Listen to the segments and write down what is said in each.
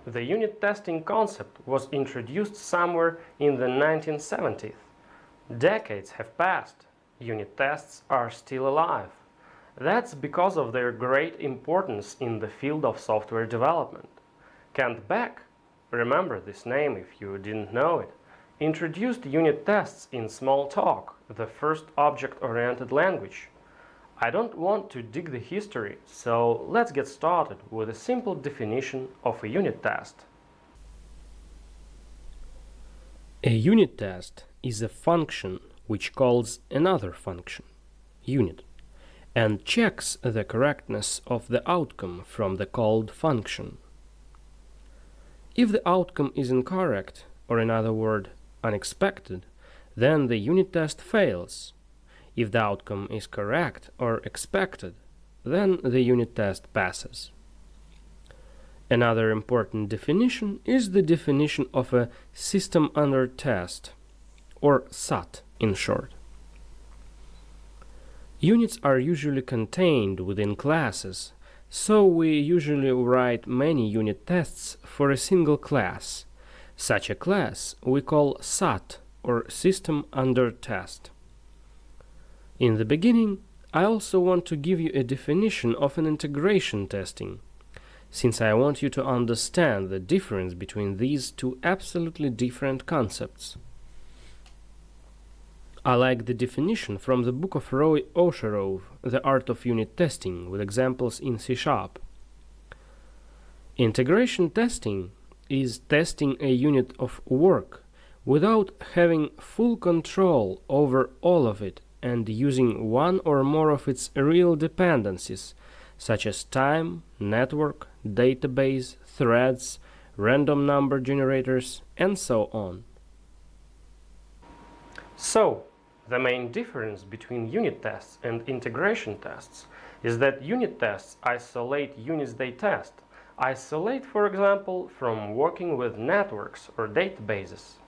The unit testing concept was introduced somewhere in the 1970s. Decades have passed. Unit tests are still alive. That's because of their great importance in the field of software development. Kent Beck, remember this name if you didn't know it, introduced unit tests in Smalltalk, the first object-oriented language. I don't want to dig the history, so let's get started with a simple definition of a unit test. A unit test is a function which calls another function, unit, and checks the correctness of the outcome from the called function. If the outcome is incorrect, or in other words, unexpected, then the unit test fails. If the outcome is correct or expected, then the unit test passes. Another important definition is the definition of a system under test, or SUT in short. Units are usually contained within classes, so we usually write many unit tests for a single class. Such a class we call SUT, or system under test. In the beginning, I also want to give you a definition of an integration testing, since I want you to understand the difference between these two absolutely different concepts. I like the definition from the book of Roy Osherov, The Art of Unit Testing, with examples in C#. Integration testing is testing a unit of work without having full control over all of it and using one or more of its real dependencies, such as time, network, database, threads, random number generators, and so on. So, the main difference between unit tests and integration tests is that unit tests isolate units they test. Isolate, for example, from working with networks or databases.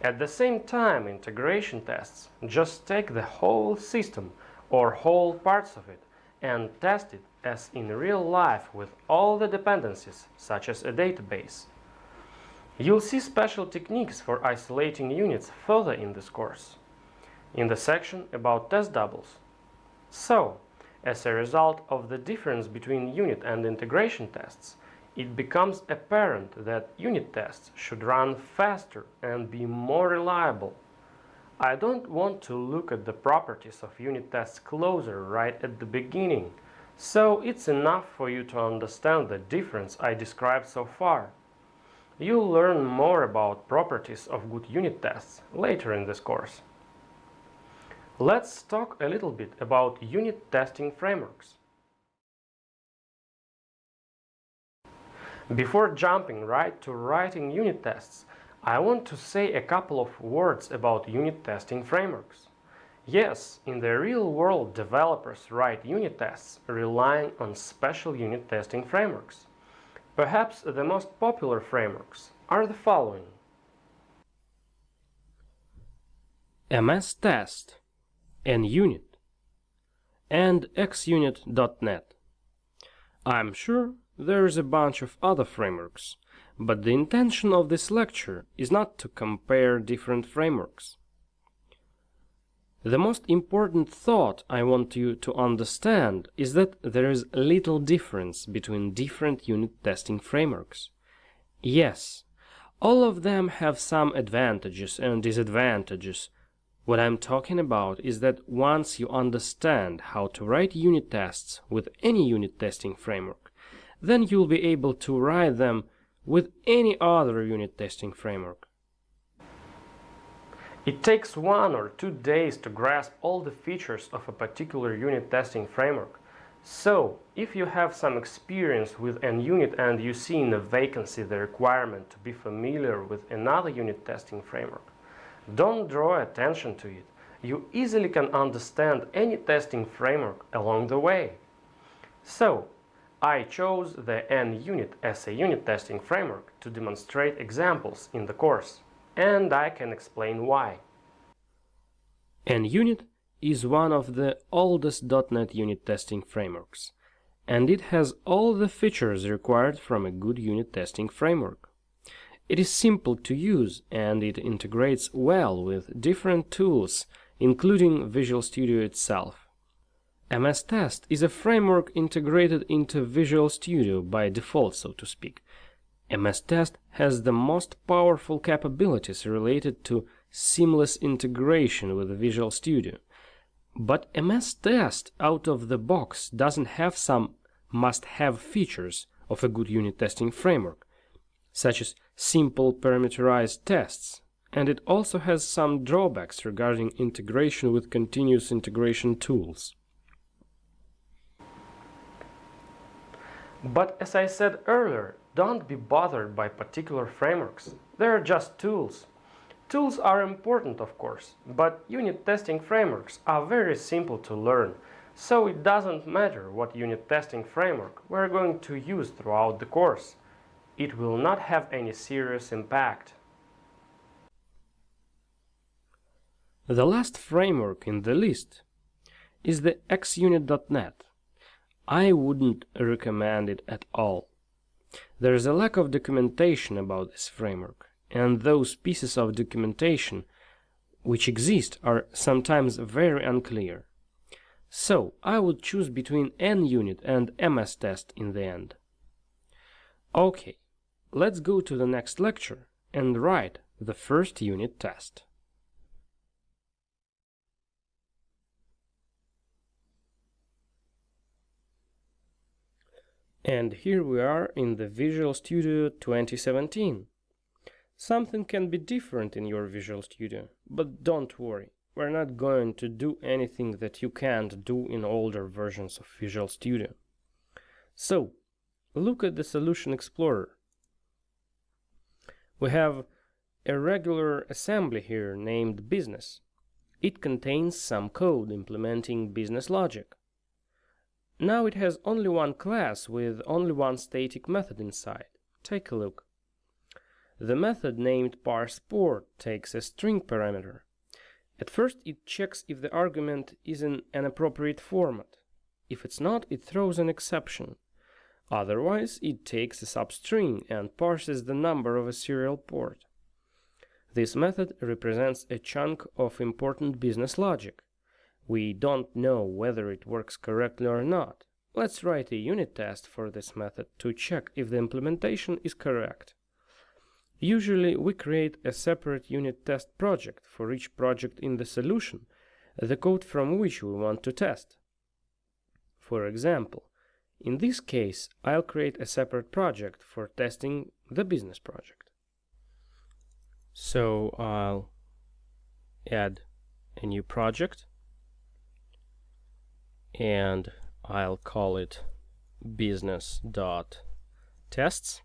At the same time, integration tests just take the whole system or whole parts of it and test it as in real life with all the dependencies, such as a database. You'll see special techniques for isolating units further in this course, in the section about test doubles. So, as a result of the difference between unit and integration tests, it becomes apparent that unit tests should run faster and be more reliable. I don't want to look at the properties of unit tests closer right at the beginning, so it's enough for you to understand the difference I described so far. You'll learn more about properties of good unit tests later in this course. Let's talk a little bit about unit testing frameworks. Before jumping right to writing unit tests, I want to say a couple of words about unit testing frameworks. Yes, in the real world, developers write unit tests relying on special unit testing frameworks. Perhaps the most popular frameworks are the following: MS Test, NUnit, and XUnit.net. I'm sure there's a bunch of other frameworks, but the intention of this lecture is not to compare different frameworks. The most important thought I want you to understand is that there is little difference between different unit testing frameworks. Yes, all of them have some advantages and disadvantages. What I'm talking about is that once you understand how to write unit tests with any unit testing framework, then you'll be able to write them with any other unit testing framework. It takes 1 or 2 days to grasp all the features of a particular unit testing framework. So, if you have some experience with an unit and you see in a vacancy the requirement to be familiar with another unit testing framework, don't draw attention to it. You easily can understand any testing framework along the way. So, I chose the NUnit as a unit testing framework to demonstrate examples in the course, and I can explain why. NUnit is one of the oldest .NET unit testing frameworks, and it has all the features required from a good unit testing framework. It is simple to use and it integrates well with different tools, including Visual Studio itself. MS Test is a framework integrated into Visual Studio by default, so to speak. MS Test has the most powerful capabilities related to seamless integration with Visual Studio. But MS Test out of the box doesn't have some must-have features of a good unit testing framework, such as simple parameterized tests, and it also has some drawbacks regarding integration with continuous integration tools. But as I said earlier, don't be bothered by particular frameworks. They are just tools. Tools are important, of course, but unit testing frameworks are very simple to learn, so it doesn't matter what unit testing framework we're going to use throughout the course. It will not have any serious impact. The last framework in the list is the xunit.net. I wouldn't recommend it at all. There is a lack of documentation about this framework, and those pieces of documentation which exist are sometimes very unclear. So I would choose between NUnit and MS Test in the end. Okay, let's go to the next lecture and write the first unit test. And here we are in the Visual Studio 2017. Something can be different in your Visual Studio, but don't worry, we're not going to do anything that you can't do in older versions of Visual Studio. So, look at the Solution Explorer. We have a regular assembly here named Business. It contains some code implementing business logic. Now it has only one class with only one static method inside. Take a look. The method named parsePort takes a string parameter. At first it checks if the argument is in an appropriate format. If it's not, it throws an exception. Otherwise, it takes a substring and parses the number of a serial port. This method represents a chunk of important business logic. We don't know whether it works correctly or not. Let's write a unit test for this method to check if the implementation is correct. Usually we create a separate unit test project for each project in the solution, the code from which we want to test. For example, in this case, I'll create a separate project for testing the business project. So I'll add a new project and I'll call it business.tests.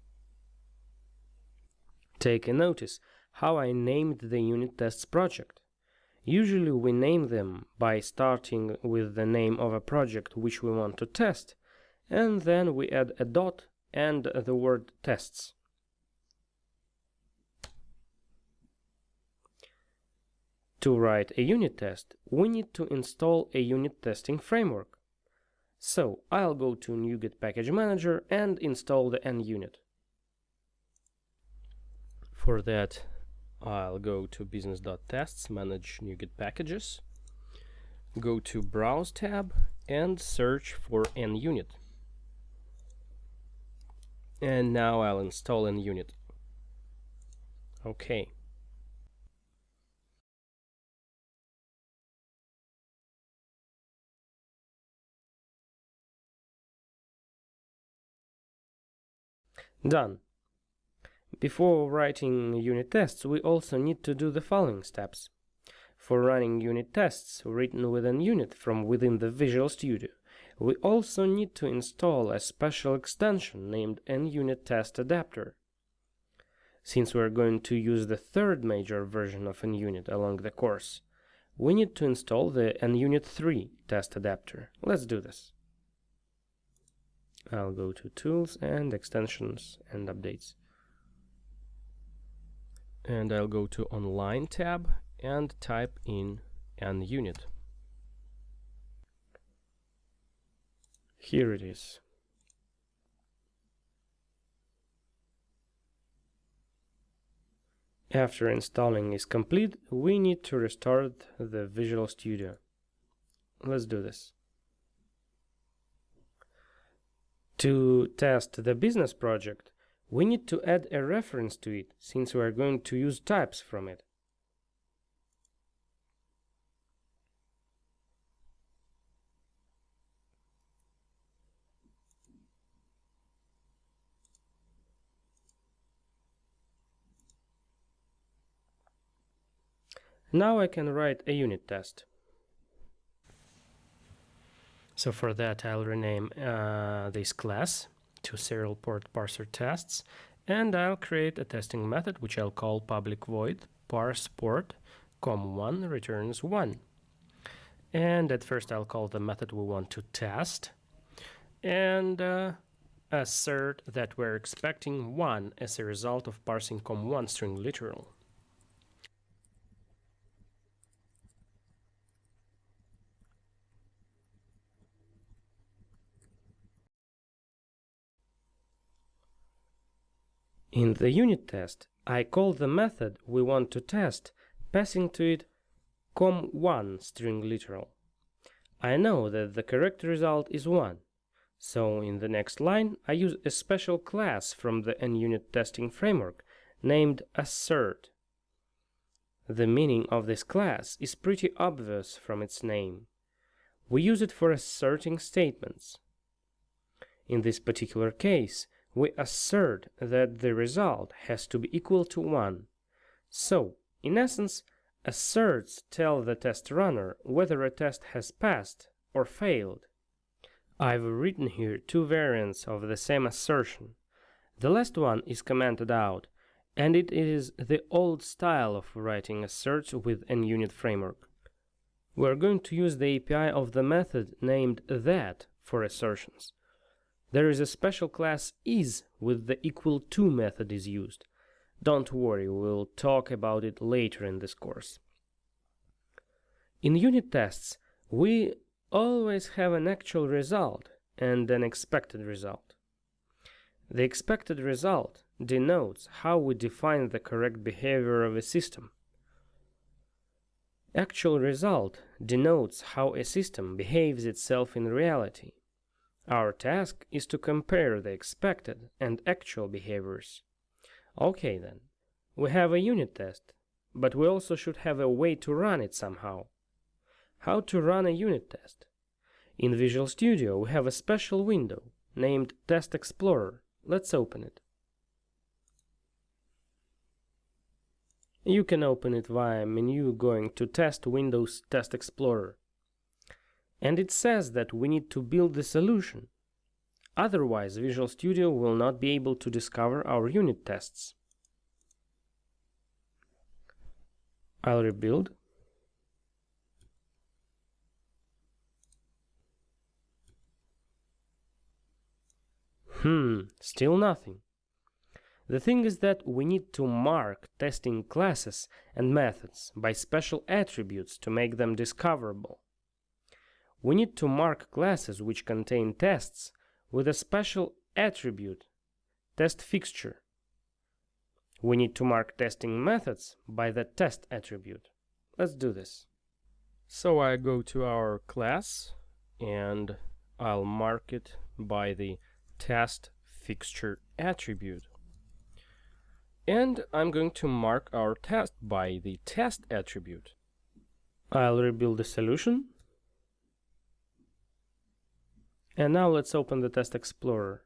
Take a notice how I named the unit tests project. Usually we name them by starting with the name of a project which we want to test, and then we add a dot and the word tests. To write a unit test, we need to install a unit testing framework. So I'll go to NuGet Package Manager and install the NUnit. For that, I'll go to business.tests, manage NuGet packages, go to Browse tab and search for NUnit. And now I'll install NUnit. Okay. Done. Before writing unit tests, we also need to do the following steps. For running unit tests written with NUnit from within the Visual Studio, we also need to install a special extension named NUnit Test Adapter. Since we're going to use the third major version of NUnit along the course, we need to install the NUnit 3 test adapter. Let's do this. I'll go to Tools and Extensions and Updates. And I'll go to Online tab and type in NUnit. Here it is. After installing is complete, we need to restart the Visual Studio. Let's do this. To test the business project, we need to add a reference to it, since we are going to use types from it. Now I can write a unit test. So for that, I'll rename this class to serial port parser tests, and I'll create a testing method which I'll call public void parse port com1 returns 1. And at first I'll call the method we want to test and assert that we're expecting 1 as a result of parsing com1 string literal. In the unit test, I call the method we want to test, passing to it com1 string literal. I know that the correct result is 1, so in the next line I use a special class from the NUnit testing framework named assert. The meaning of this class is pretty obvious from its name. We use it for asserting statements. In this particular case, we assert that the result has to be equal to 1. So, in essence, asserts tell the test runner whether a test has passed or failed. I've written here two variants of the same assertion. The last one is commented out, and it is the old style of writing asserts with NUnit framework. We're going to use the API of the method named that for assertions. There is a special class is with the equal to method is used. Don't worry, we'll talk about it later in this course. In unit tests, we always have an actual result and an expected result. The expected result denotes how we define the correct behavior of a system. Actual result denotes how a system behaves itself in reality. Our task is to compare the expected and actual behaviors. Okay then, we have a unit test, but we also should have a way to run it somehow. How to run a unit test? In Visual Studio we have a special window named Test Explorer. Let's open it. You can open it via menu going to Test Windows Test Explorer. And it says that we need to build the solution. Otherwise, Visual Studio will not be able to discover our unit tests. I'll rebuild. Still nothing. The thing is that we need to mark testing classes and methods by special attributes to make them discoverable. We need to mark classes which contain tests with a special attribute, test fixture. We need to mark testing methods by the test attribute. Let's do this. So I go to our class and I'll mark it by the test fixture attribute. And I'm going to mark our test by the test attribute. I'll rebuild the solution. And now let's open the Test Explorer.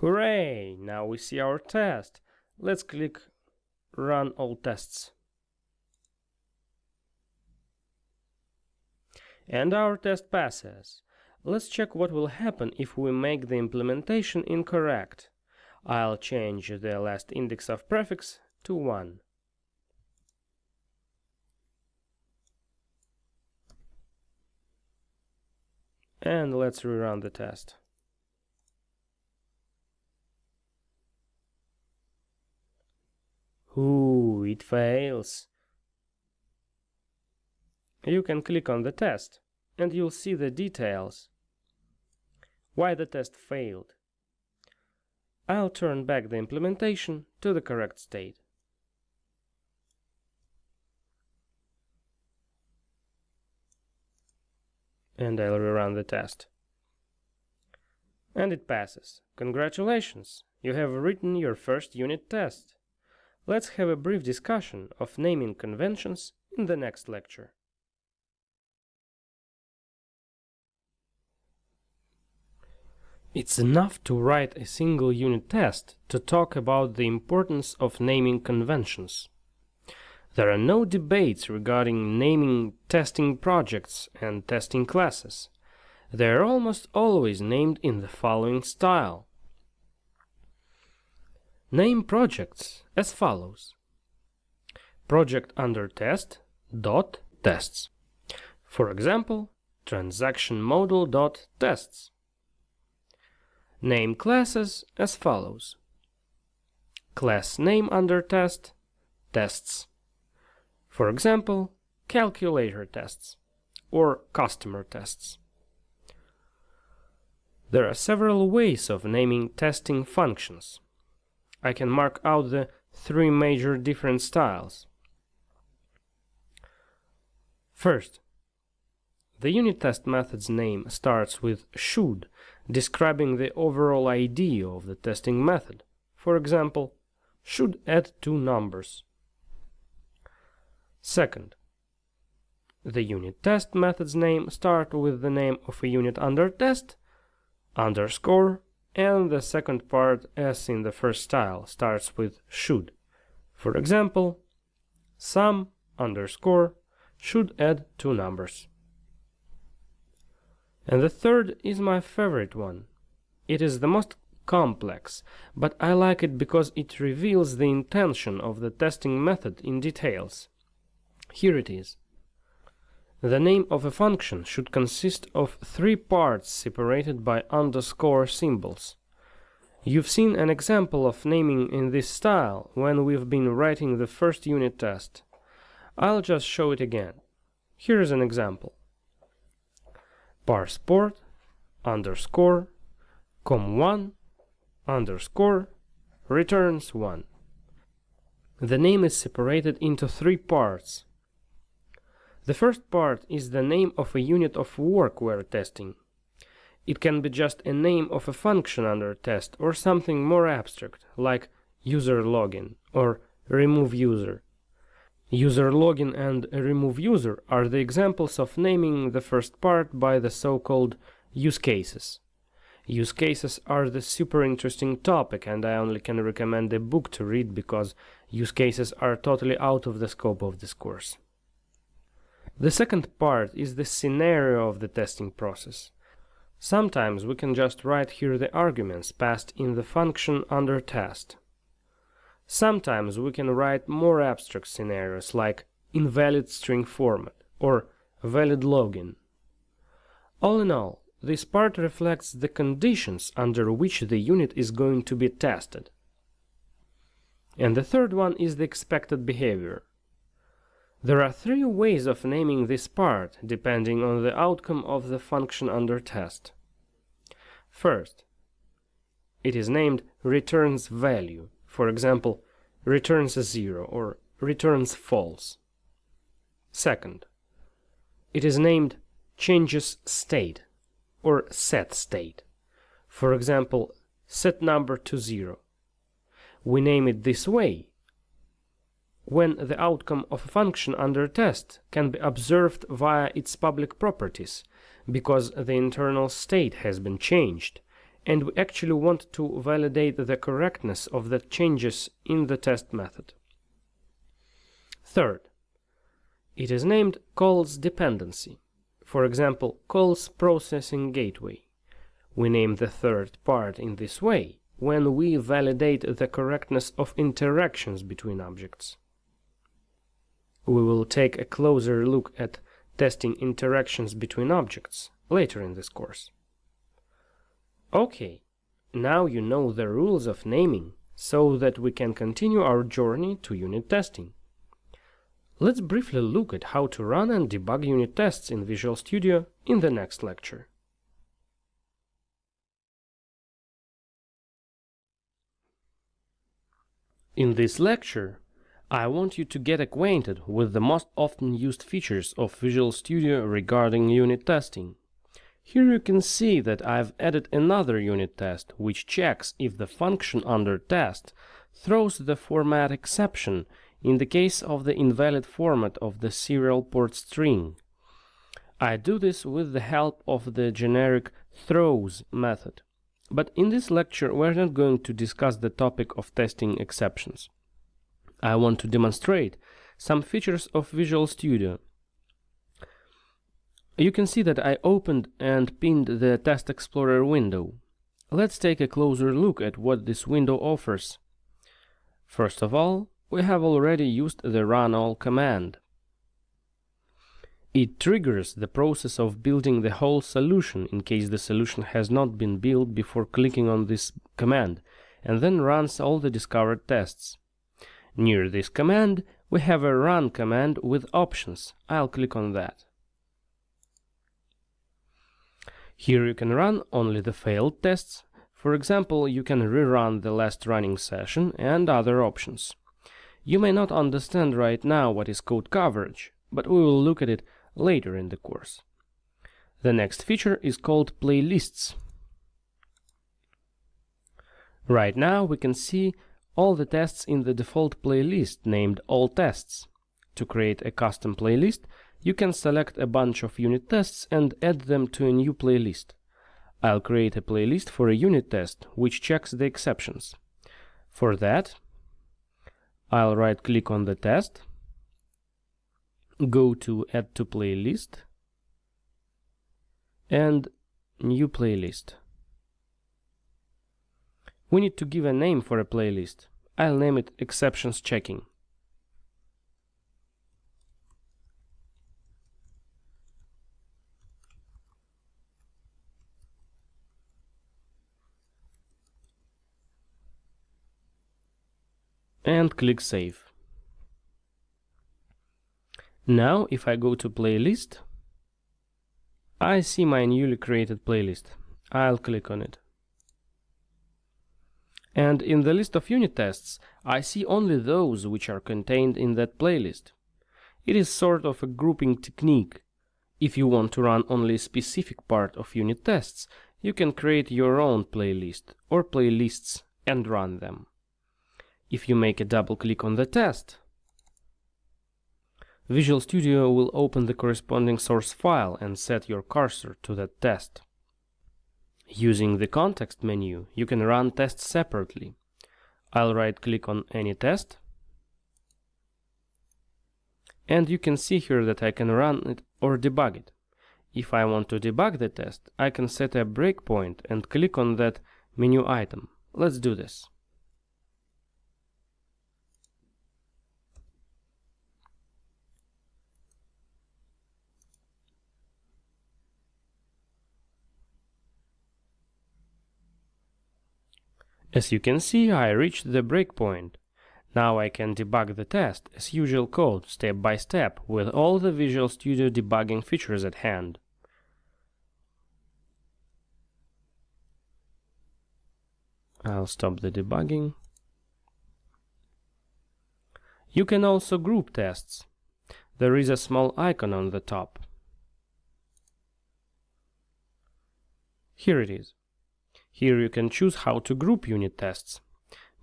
Hooray! Now we see our test. Let's click Run all tests. And our test passes. Let's check what will happen if we make the implementation incorrect. I'll change the last index of prefix to 1. And let's rerun the test. Ooh, it fails. You can click on the test and you'll see the details. Why the test failed. I'll turn back the implementation to the correct state. And I'll rerun the test. And it passes. Congratulations! You have written your first unit test. Let's have a brief discussion of naming conventions in the next lecture. It's enough to write a single unit test to talk about the importance of naming conventions. There are no debates regarding naming testing projects and testing classes. They are almost always named in the following style. Name projects as follows. Project under test dot tests. For example, transaction model dot tests. Name classes as follows. Class name under test tests. For example, calculator tests or customer tests. There are several ways of naming testing functions. I can mark out the three major different styles. First, the unit test method's name starts with should, describing the overall idea of the testing method. For example, should add two numbers. Second, the unit test method's name starts with the name of a unit under test, underscore, and the second part, as in the first style, starts with should. For example, sum underscore should add two numbers. And the third is my favorite one. It is the most complex, but I like it because it reveals the intention of the testing method in details. Here it is. The name of a function should consist of three parts separated by underscore symbols. You've seen an example of naming in this style when we've been writing the first unit test. I'll just show it again. Here is an example. Parse port underscore com1 underscore returns 1. The name is separated into three parts. The first part is the name of a unit of work we're testing. It can be just a name of a function under test or something more abstract, like user login or remove user. User login and remove user are the examples of naming the first part by the so-called use cases. Use cases are the super interesting topic, and I only can recommend a book to read because use cases are totally out of the scope of this course. The second part is the scenario of the testing process. Sometimes we can just write here the arguments passed in the function under test. Sometimes we can write more abstract scenarios like invalid string format or valid login. All in all, this part reflects the conditions under which the unit is going to be tested. And the third one is the expected behavior. There are three ways of naming this part, depending on the outcome of the function under test. First, it is named returns value, for example, returns 0 or returns false. Second, it is named changes state or set state, for example, set number to 0. We name it this way when the outcome of a function under test can be observed via its public properties, because the internal state has been changed, and we actually want to validate the correctness of the changes in the test method. Third, it is named calls dependency, for example, calls processing gateway. We name the third part in this way when we validate the correctness of interactions between objects. We will take a closer look at testing interactions between objects later in this course. Okay, now you know the rules of naming so that we can continue our journey to unit testing. Let's briefly look at how to run and debug unit tests in Visual Studio in the next lecture. In this lecture, I want you to get acquainted with the most often used features of Visual Studio regarding unit testing. Here you can see that I've added another unit test which checks if the function under test throws the format exception in the case of the invalid format of the serial port string. I do this with the help of the generic throws method. But in this lecture we're not going to discuss the topic of testing exceptions. I want to demonstrate some features of Visual Studio. You can see that I opened and pinned the Test Explorer window. Let's take a closer look at what this window offers. First of all, we have already used the run all command. It triggers the process of building the whole solution in case the solution has not been built before clicking on this command, and then runs all the discovered tests. Near this command, we have a run command with options. I'll click on that. Here you can run only the failed tests. For example, you can rerun the last running session and other options. You may not understand right now what is code coverage, but we will look at it later in the course. The next feature is called playlists. Right now we can see all the tests in the default playlist named All Tests. To create a custom playlist, you can select a bunch of unit tests and add them to a new playlist. I'll create a playlist for a unit test which checks the exceptions. For that, I'll right-click on the test, go to Add to Playlist, and New Playlist. We need to give a name for a playlist. I'll name it Exceptions Checking. And click Save. Now, if I go to Playlist, I see my newly created playlist. I'll click on it. And in the list of unit tests, I see only those which are contained in that playlist. It is sort of a grouping technique. If you want to run only a specific part of unit tests, you can create your own playlist or playlists and run them. If you make a double click on the test, Visual Studio will open the corresponding source file and set your cursor to that test. Using the context menu, you can run tests separately. I'll right-click on any test, and you can see here that I can run it or debug it. If I want to debug the test, I can set a breakpoint and click on that menu item. Let's do this. As you can see, I reached the breakpoint. Now I can debug the test as usual code, step by step, with all the Visual Studio debugging features at hand. I'll stop the debugging. You can also group tests. There is a small icon on the top. Here it is. Here you can choose how to group unit tests,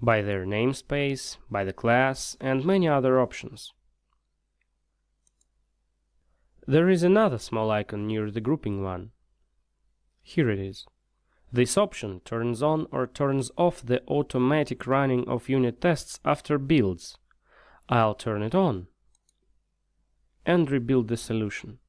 by their namespace, by the class, and many other options. There is another small icon near the grouping one. Here it is. This option turns on or turns off the automatic running of unit tests after builds. I'll turn it on and rebuild the solution.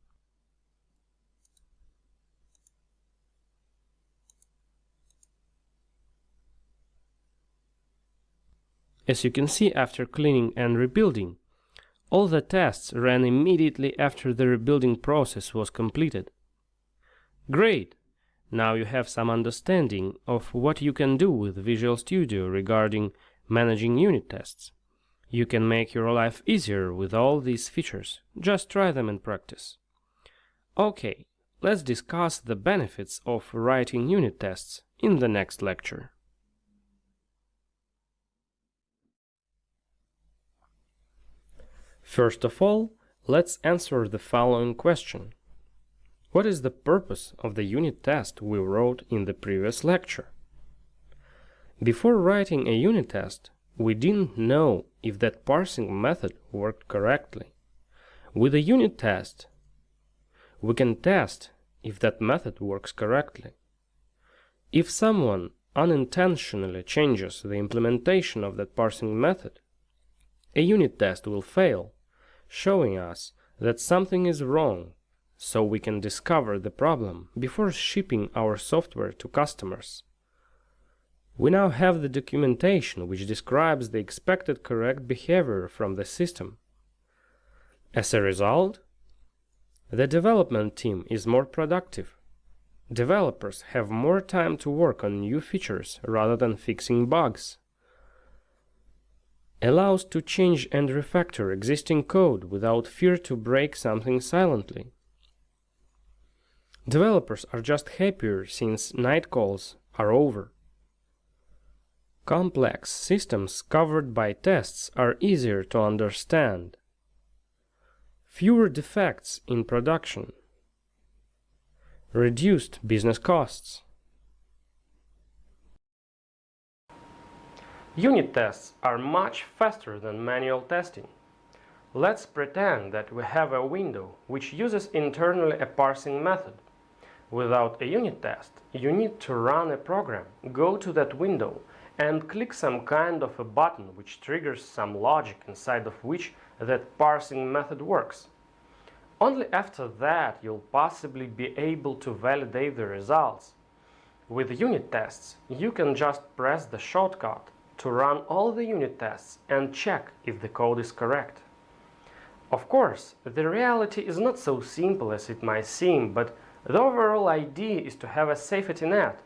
As you can see, after cleaning and rebuilding, all the tests ran immediately after the rebuilding process was completed. Great! Now you have some understanding of what you can do with Visual Studio regarding managing unit tests. You can make your life easier with all these features. Just try them in practice. Okay, let's discuss the benefits of writing unit tests in the next lecture. First of all, let's answer the following question. What is the purpose of the unit test we wrote in the previous lecture? Before writing a unit test, we didn't know if that parsing method worked correctly. With a unit test, we can test if that method works correctly. If someone unintentionally changes the implementation of that parsing method, a unit test will fail, showing us that something is wrong, so we can discover the problem before shipping our software to customers. We now have the documentation which describes the expected correct behavior from the system. As a result, the development team is more productive. Developers have more time to work on new features rather than fixing bugs. Allows to change and refactor existing code without fear to break something silently. Developers are just happier since night calls are over. Complex systems covered by tests are easier to understand. Fewer defects in production. Reduced business costs. Unit tests are much faster than manual testing. Let's pretend that we have a window which uses internally a parsing method. Without a unit test, you need to run a program, go to that window, and click some kind of a button which triggers some logic inside of which that parsing method works. Only after that you'll possibly be able to validate the results. With unit tests, you can just press the shortcut to run all the unit tests and check if the code is correct. Of course, the reality is not so simple as it might seem, but the overall idea is to have a safety net.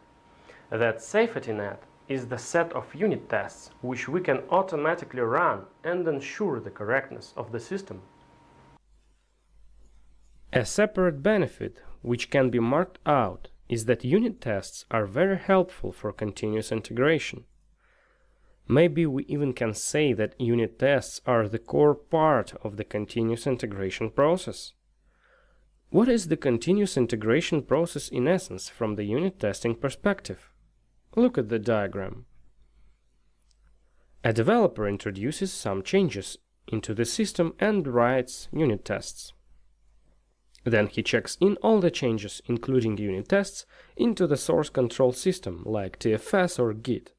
That safety net is the set of unit tests which we can automatically run and ensure the correctness of the system. A separate benefit which can be marked out is that unit tests are very helpful for continuous integration. Maybe we even can say that unit tests are the core part of the continuous integration process. What is the continuous integration process in essence from the unit testing perspective? Look at the diagram. A developer introduces some changes into the system and writes unit tests. Then he checks in all the changes, including unit tests, into the source control system like TFS or Git.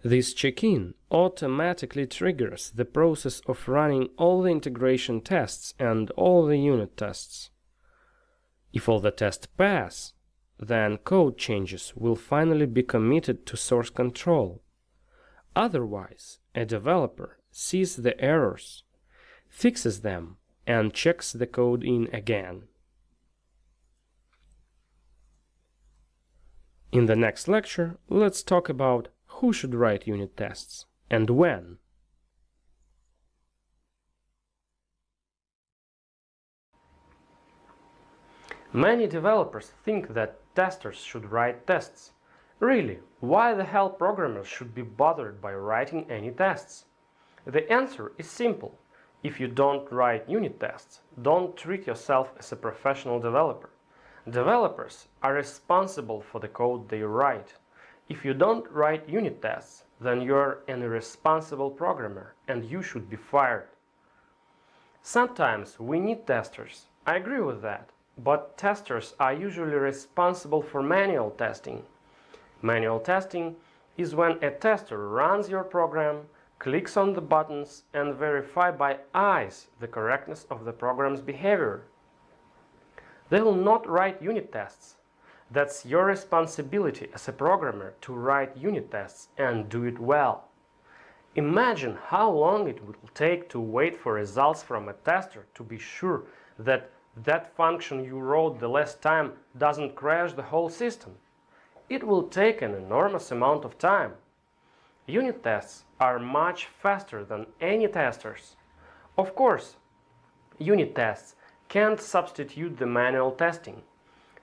This check-in automatically triggers the process of running all the integration tests and all the unit tests. If all the tests pass, then code changes will finally be committed to source control. Otherwise, a developer sees the errors, fixes them, and checks the code in again. In the next lecture, let's talk about who should write unit tests and when. Many developers think that testers should write tests. Really, why the hell programmers should be bothered by writing any tests? The answer is simple. If you don't write unit tests, don't treat yourself as a professional developer. Developers are responsible for the code they write. If you don't write unit tests, then you're an irresponsible programmer and you should be fired. Sometimes we need testers, I agree with that, but testers are usually responsible for manual testing. Manual testing is when a tester runs your program, clicks on the buttons and verify by eyes the correctness of the program's behavior. They will not write unit tests. That's your responsibility as a programmer to write unit tests and do it well. Imagine how long it will take to wait for results from a tester to be sure that that function you wrote the last time doesn't crash the whole system. It will take an enormous amount of time. Unit tests are much faster than any testers. Of course, unit tests can't substitute the manual testing.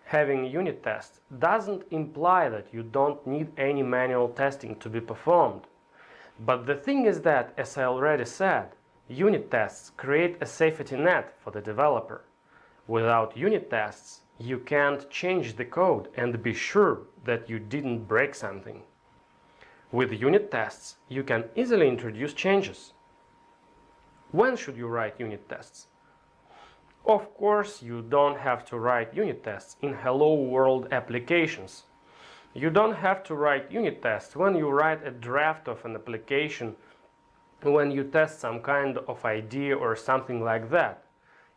Having unit tests doesn't imply that you don't need any manual testing to be performed. But the thing is that, as I already said, Unit tests create a safety net for the developer. Without unit tests, you can't change the code and be sure that you didn't break something. With unit tests, you can easily introduce changes. When should you write unit tests? Of course, you don't have to write unit tests in Hello World applications. You don't have to write unit tests when you write a draft of an application, when you test some kind of idea or something like that.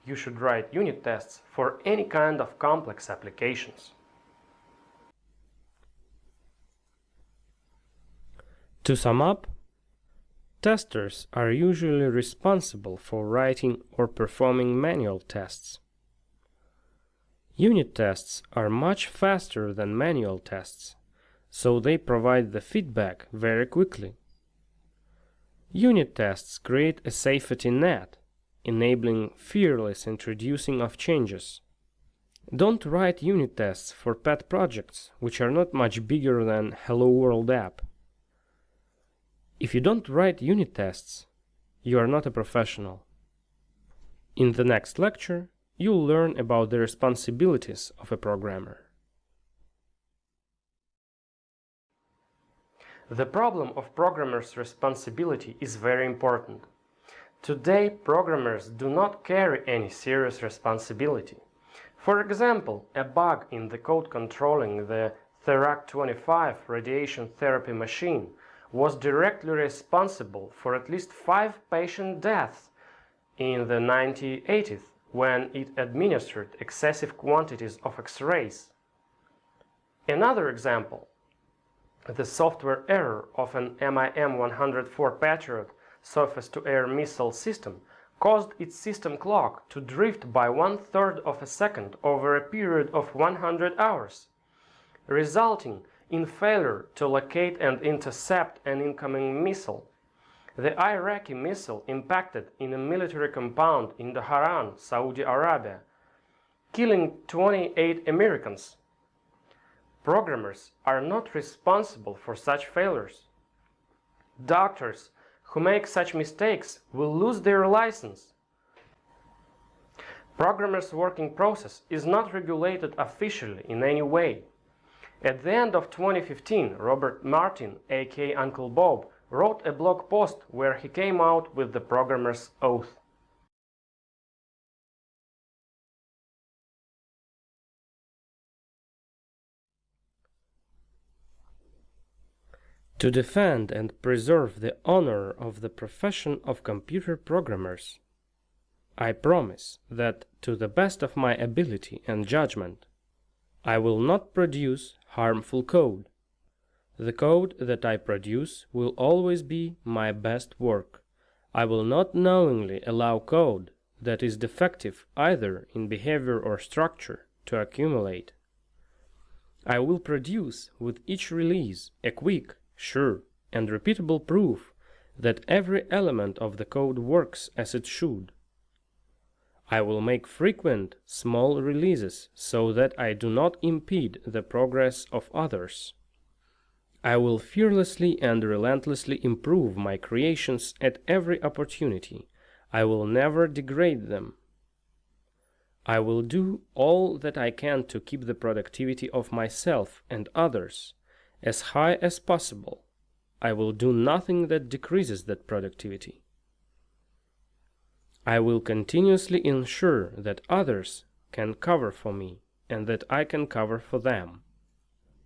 You should write unit tests for any kind of complex applications. To sum up, testers are usually responsible for writing or performing manual tests. Unit tests are much faster than manual tests, so they provide the feedback very quickly. Unit tests create a safety net, enabling fearless introducing of changes. Don't write unit tests for pet projects, which are not much bigger than Hello World app. If you don't write unit tests, you are not a professional. In the next lecture, you'll learn about the responsibilities of a programmer. The problem of programmers' responsibility is very important. Today, programmers do not carry any serious responsibility. For example, a bug in the code controlling the Therac-25 radiation therapy machine was directly responsible for at least 5 patient deaths in the 1980s when it administered excessive quantities of X-rays. Another example, the software error of an MIM-104 Patriot surface-to-air missile system caused its system clock to drift by 1/3 of a second over a period of 100 hours, resulting in failure to locate and intercept an incoming missile. The Iraqi missile impacted in a military compound in Dhahran, Saudi Arabia, killing 28 Americans. Programmers are not responsible for such failures. Doctors who make such mistakes will lose their license. Programmers' working process is not regulated officially in any way. At the end of 2015, Robert Martin, aka Uncle Bob, wrote a blog post where he came out with the programmer's oath. To defend and preserve the honor of the profession of computer programmers, I promise that, to the best of my ability and judgment, I will not produce harmful code. The code that I produce will always be my best work. I will not knowingly allow code that is defective either in behavior or structure to accumulate. I will produce with each release a quick, sure, and repeatable proof that every element of the code works as it should. I will make frequent, small releases so that I do not impede the progress of others. I will fearlessly and relentlessly improve my creations at every opportunity. I will never degrade them. I will do all that I can to keep the productivity of myself and others as high as possible. I will do nothing that decreases that productivity. I will continuously ensure that others can cover for me and that I can cover for them.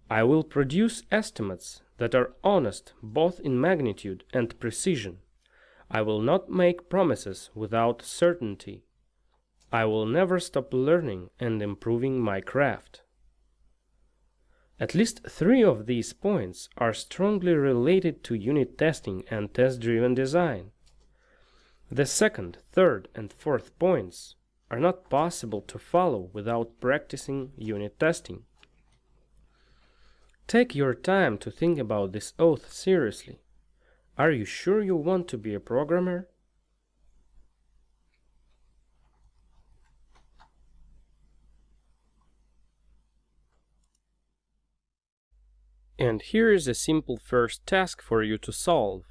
I will produce estimates that are honest both in magnitude and precision. I will not make promises without certainty. I will never stop learning and improving my craft. At least 3 of these points are strongly related to unit testing and test-driven design. The second, third, and fourth points are not possible to follow without practicing unit testing. Take your time to think about this oath seriously. Are you sure you want to be a programmer? And here is a simple first task for you to solve.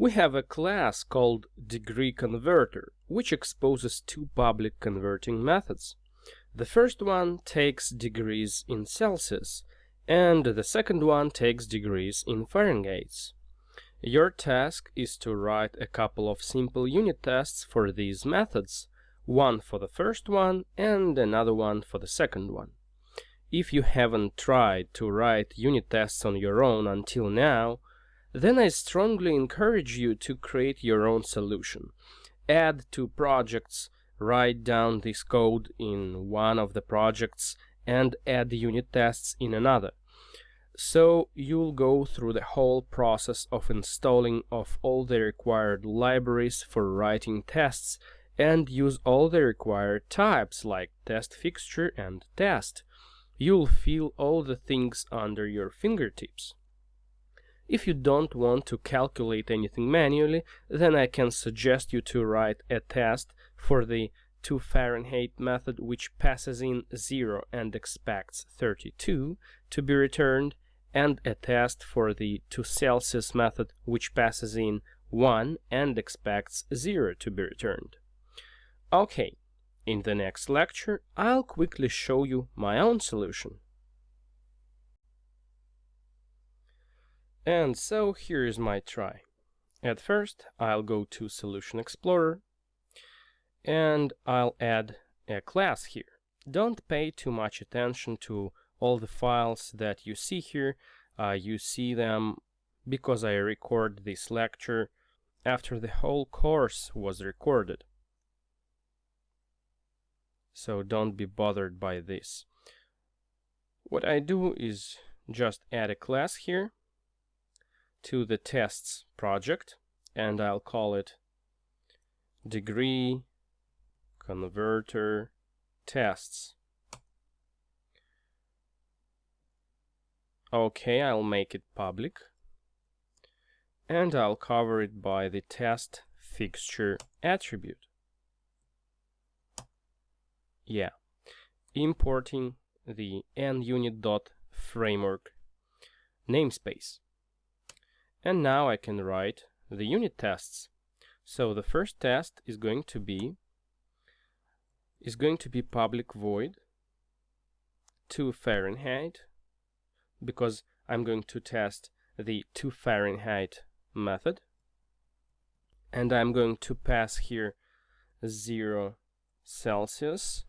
We have a class called degree converter, which exposes two public converting methods. The first one takes degrees in Celsius, and the second one takes degrees in Fahrenheit. Your task is to write a couple of simple unit tests for these methods, one for the first one and another one for the second one. If you haven't tried to write unit tests on your own until now, then I strongly encourage you to create your own solution. Add two projects, write down this code in one of the projects, and add unit tests in another. So you'll go through the whole process of installing of all the required libraries for writing tests and use all the required types like test fixture and test. You'll feel all the things under your fingertips. If you don't want to calculate anything manually, then I can suggest you to write a test for the to Fahrenheit method, which passes in 0 and expects 32 to be returned, and a test for the to Celsius method, which passes in 1 and expects 0 to be returned. Okay, in the next lecture, I'll quickly show you my own solution. And so here is my try. At first, I'll go to Solution Explorer, and I'll add a class here. Don't pay too much attention to all the files that you see here. You see them because I record this lecture after the whole course was recorded. So don't be bothered by this. What I do is just add a class here to the tests project, and I'll call it degree converter tests. Okay, I'll make it public, and I'll cover it by the test fixture attribute. Yeah, importing the NUnit.framework namespace. And now I can write the unit tests. So the first test is going to be public void to Fahrenheit, because I'm going to test the to Fahrenheit method, and I'm going to pass here 0 Celsius,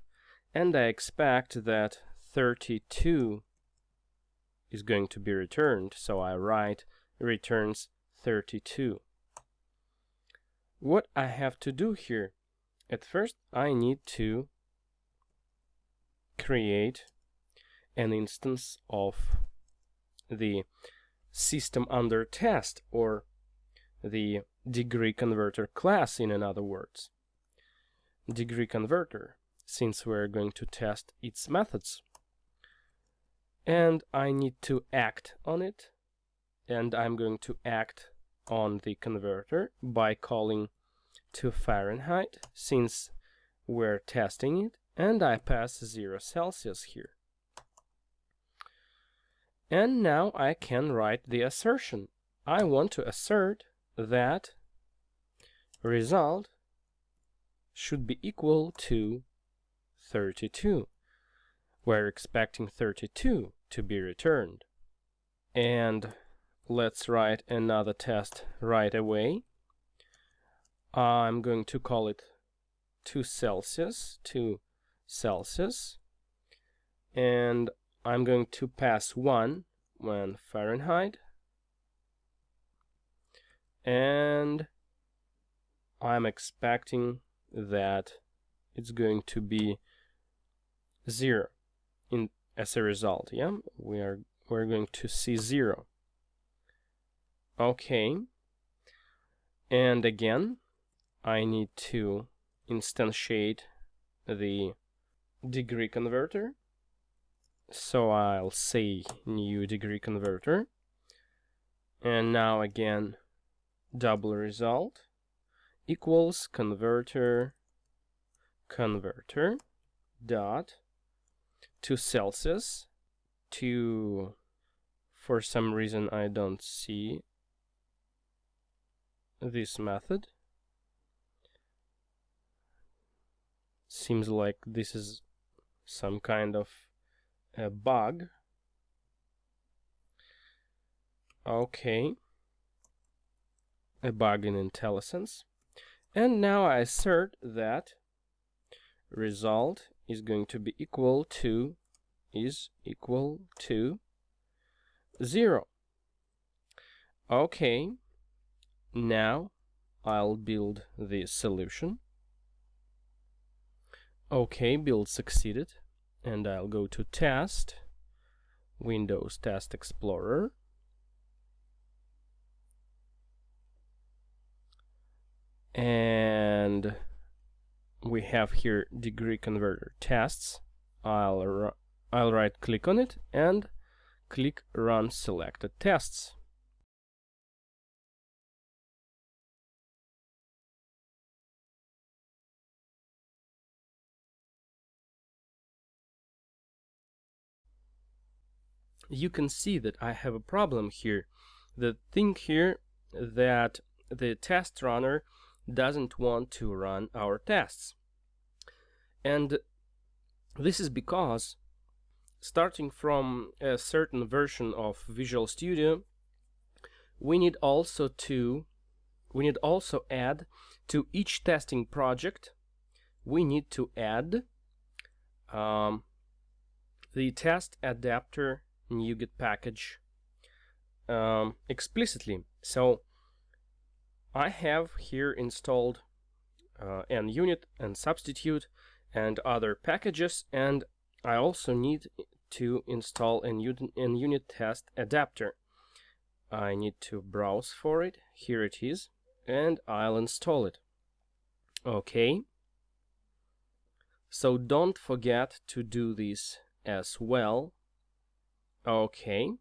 and I expect that 32 is going to be returned, so I write returns 32. What I have to do here, at first I need to create an instance of the system under test, or the degree converter class, in other words. Degree converter, since we're going to test its methods. And I need to act on it, and I'm going to act on the converter by calling to Fahrenheit, since we're testing it, and I pass 0 Celsius here. And now I can write the assertion. I want to assert that result should be equal to 32. We're expecting 32 to be returned. And let's write another test right away. I'm going to call it to Celsius, and I'm going to pass 1 when Fahrenheit, and I'm expecting that it's going to be 0 as a result. Yeah, we're going to see 0. Okay, and again I need to instantiate the degree converter, so I'll say new degree converter, and now again double result equals converter dot to Celsius to, for some reason I don't see this method. Seems like this is some kind of a bug. Okay, a bug in IntelliSense. And now I assert that result is going to be equal to 0. Okay, now I'll build the solution. Okay, build succeeded, and I'll go to Test, Windows Test Explorer, and we have here degree converter tests. I'll right click on it and click Run Selected Tests. You can see that I have a problem here. The thing here that the test runner doesn't want to run our tests. And this is because starting from a certain version of Visual Studio, we need also add to each testing project, we need to add the test adapter NuGet package explicitly. So I have here installed NUnit and Substitute and other packages, and I also need to install a NUnit test adapter. I need to browse for it. Here it is, and I'll install it. Okay. So don't forget to do this as well. Okay,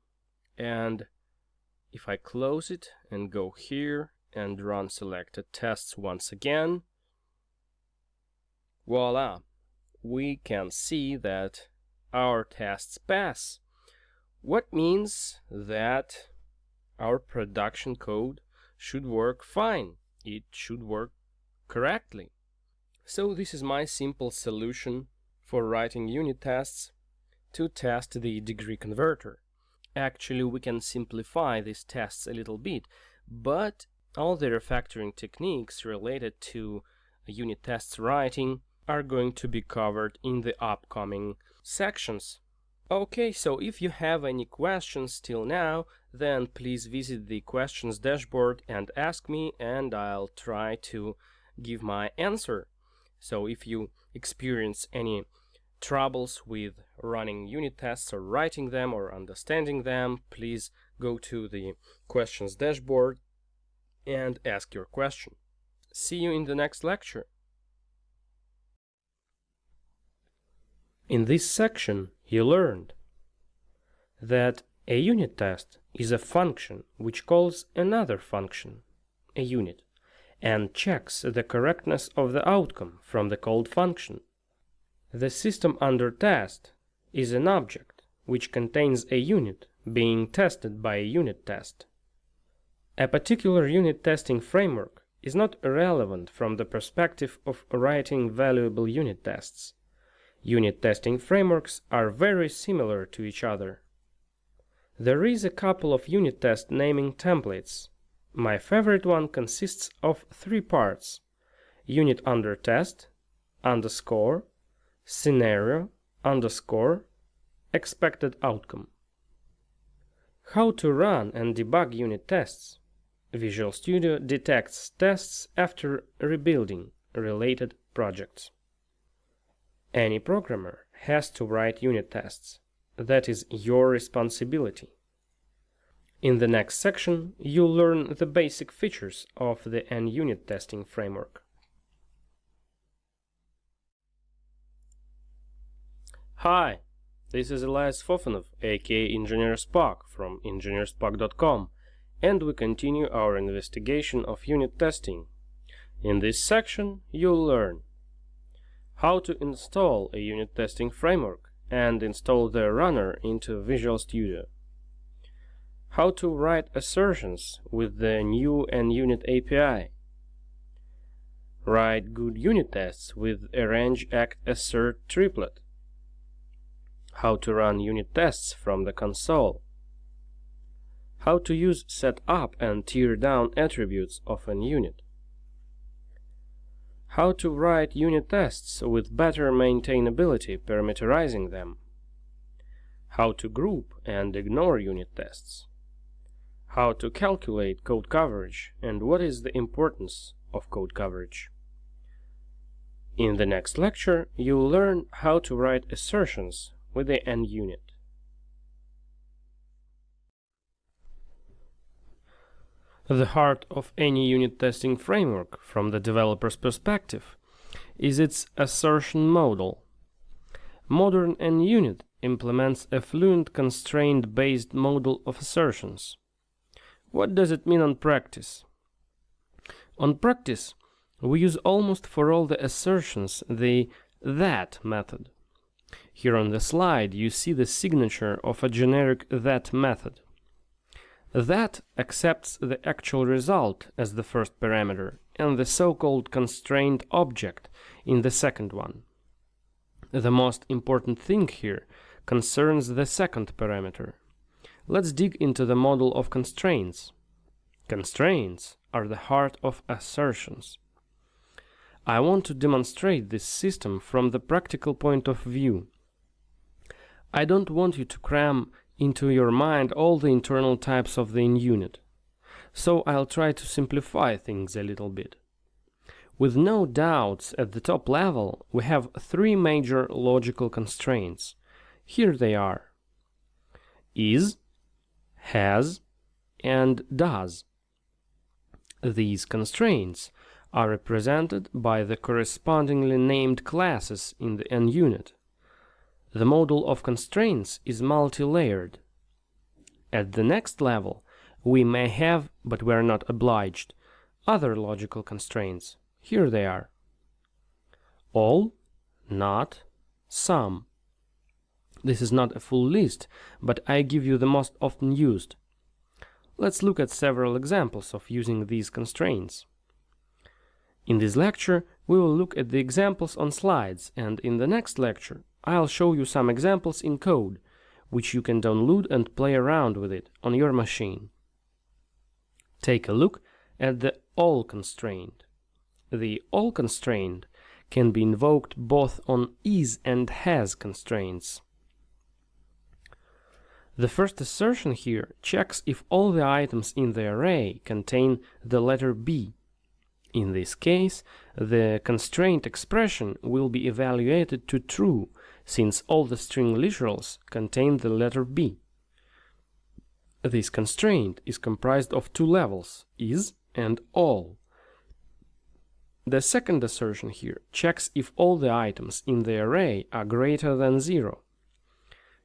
and if I close it and go here and run selected tests once again, voila, we can see that our tests pass. What means that our production code should work fine. It should work correctly. So this is my simple solution for writing unit tests to test the degree converter. Actually, we can simplify these tests a little bit, but all the refactoring techniques related to unit tests writing are going to be covered in the upcoming sections. Okay, so if you have any questions till now, then please visit the questions dashboard and ask me, and I'll try to give my answer. So if you experience any troubles with running unit tests or writing them or understanding them, please go to the questions dashboard and ask your question. See you in the next lecture. In this section, you learned that a unit test is a function which calls another function, a unit, and checks the correctness of the outcome from the called function. The system under test is an object which contains a unit being tested by a unit test. A particular unit testing framework is not relevant from the perspective of writing valuable unit tests. Unit testing frameworks are very similar to each other. There is a couple of unit test naming templates. My favorite one consists of 3 parts: unit under test, underscore, scenario, underscore, expected outcome. How to run and debug unit tests. Visual Studio detects tests after rebuilding related projects. Any programmer has to write unit tests. That is your responsibility. In the next section, you'll learn the basic features of the NUnit testing framework. Hi, this is Elias Fofanov, aka Engineer Spock from engineerspock.com, and we continue our investigation of unit testing. In this section, you'll learn how to install a unit testing framework and install the runner into Visual Studio, How to write assertions with the new NUnit API. Write good unit tests with arrange act assert triplet. How to run unit tests from the console. How to use set up and tear down attributes of an unit. How to write unit tests with better maintainability, parameterizing them. How to group and ignore unit tests. How to calculate code coverage and what is the importance of code coverage. In the next lecture, you'll learn how to write assertions with the NUnit. The heart of any unit testing framework, from the developer's perspective, is its assertion model. Modern NUnit implements a fluent constraint-based model of assertions. What does it mean on practice? On practice, we use almost for all the assertions the that method. Here on the slide you see the signature of a generic that method. That accepts the actual result as the first parameter and the so-called constraint object in the second one. The most important thing here concerns the second parameter. Let's dig into the model of constraints. Constraints are the heart of assertions. I want to demonstrate this system from the practical point of view. I don't want you to cram into your mind all the internal types of the NUnit, so I'll try to simplify things a little bit. With no doubts, at the top level we have three major logical constraints. Here they are: is, has, and does. These constraints are represented by the correspondingly named classes in the NUnit. The model of constraints is multi-layered. At the next level, we may have, but we are not obliged, other logical constraints. Here they are: all, not, some. This is not a full list, but I give you the most often used. Let's look at several examples of using these constraints. In this lecture, we will look at the examples on slides, and in the next lecture, I'll show you some examples in code, which you can download and play around with it on your machine. Take a look at the all constraint. The all constraint can be invoked both on is and has constraints. The first assertion here checks if all the items in the array contain the letter B. In this case, the constraint expression will be evaluated to true, since all the string literals contain the letter B. This constraint is comprised of two levels, is and all. The second assertion here checks if all the items in the array are greater than 0.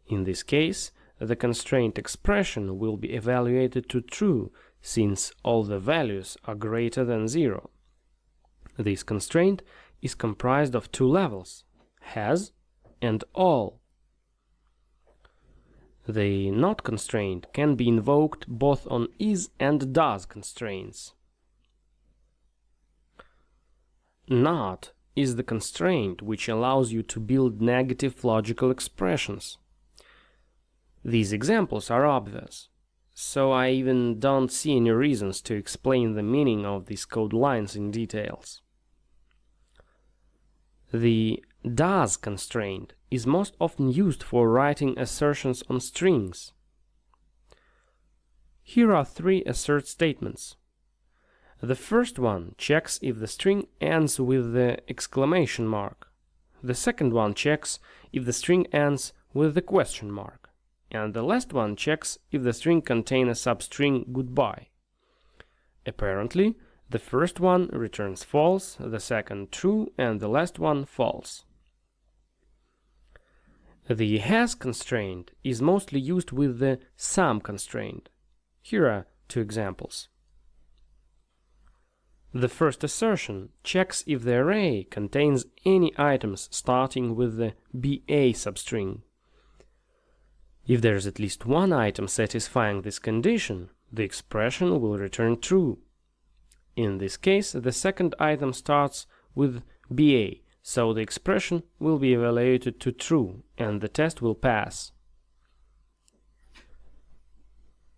In this case, the constraint expression will be evaluated to true, since all the values are greater than 0. This constraint is comprised of two levels, has and all. The not constraint can be invoked both on is and does constraints. Not is the constraint which allows you to build negative logical expressions. These examples are obvious, so I even don't see any reasons to explain the meaning of these code lines in details. The does constraint is most often used for writing assertions on strings. Here are three assert statements. The first one checks if the string ends with the exclamation mark. The second one checks if the string ends with the question mark. And the last one checks if the string contains a substring goodbye. Apparently, the first one returns false, the second true, and the last one false. The has constraint is mostly used with the some constraint. Here are two examples. The first assertion checks if the array contains any items starting with the BA substring. If there is at least one item satisfying this condition, the expression will return true. In this case, the second item starts with BA, so the expression will be evaluated to true and the test will pass.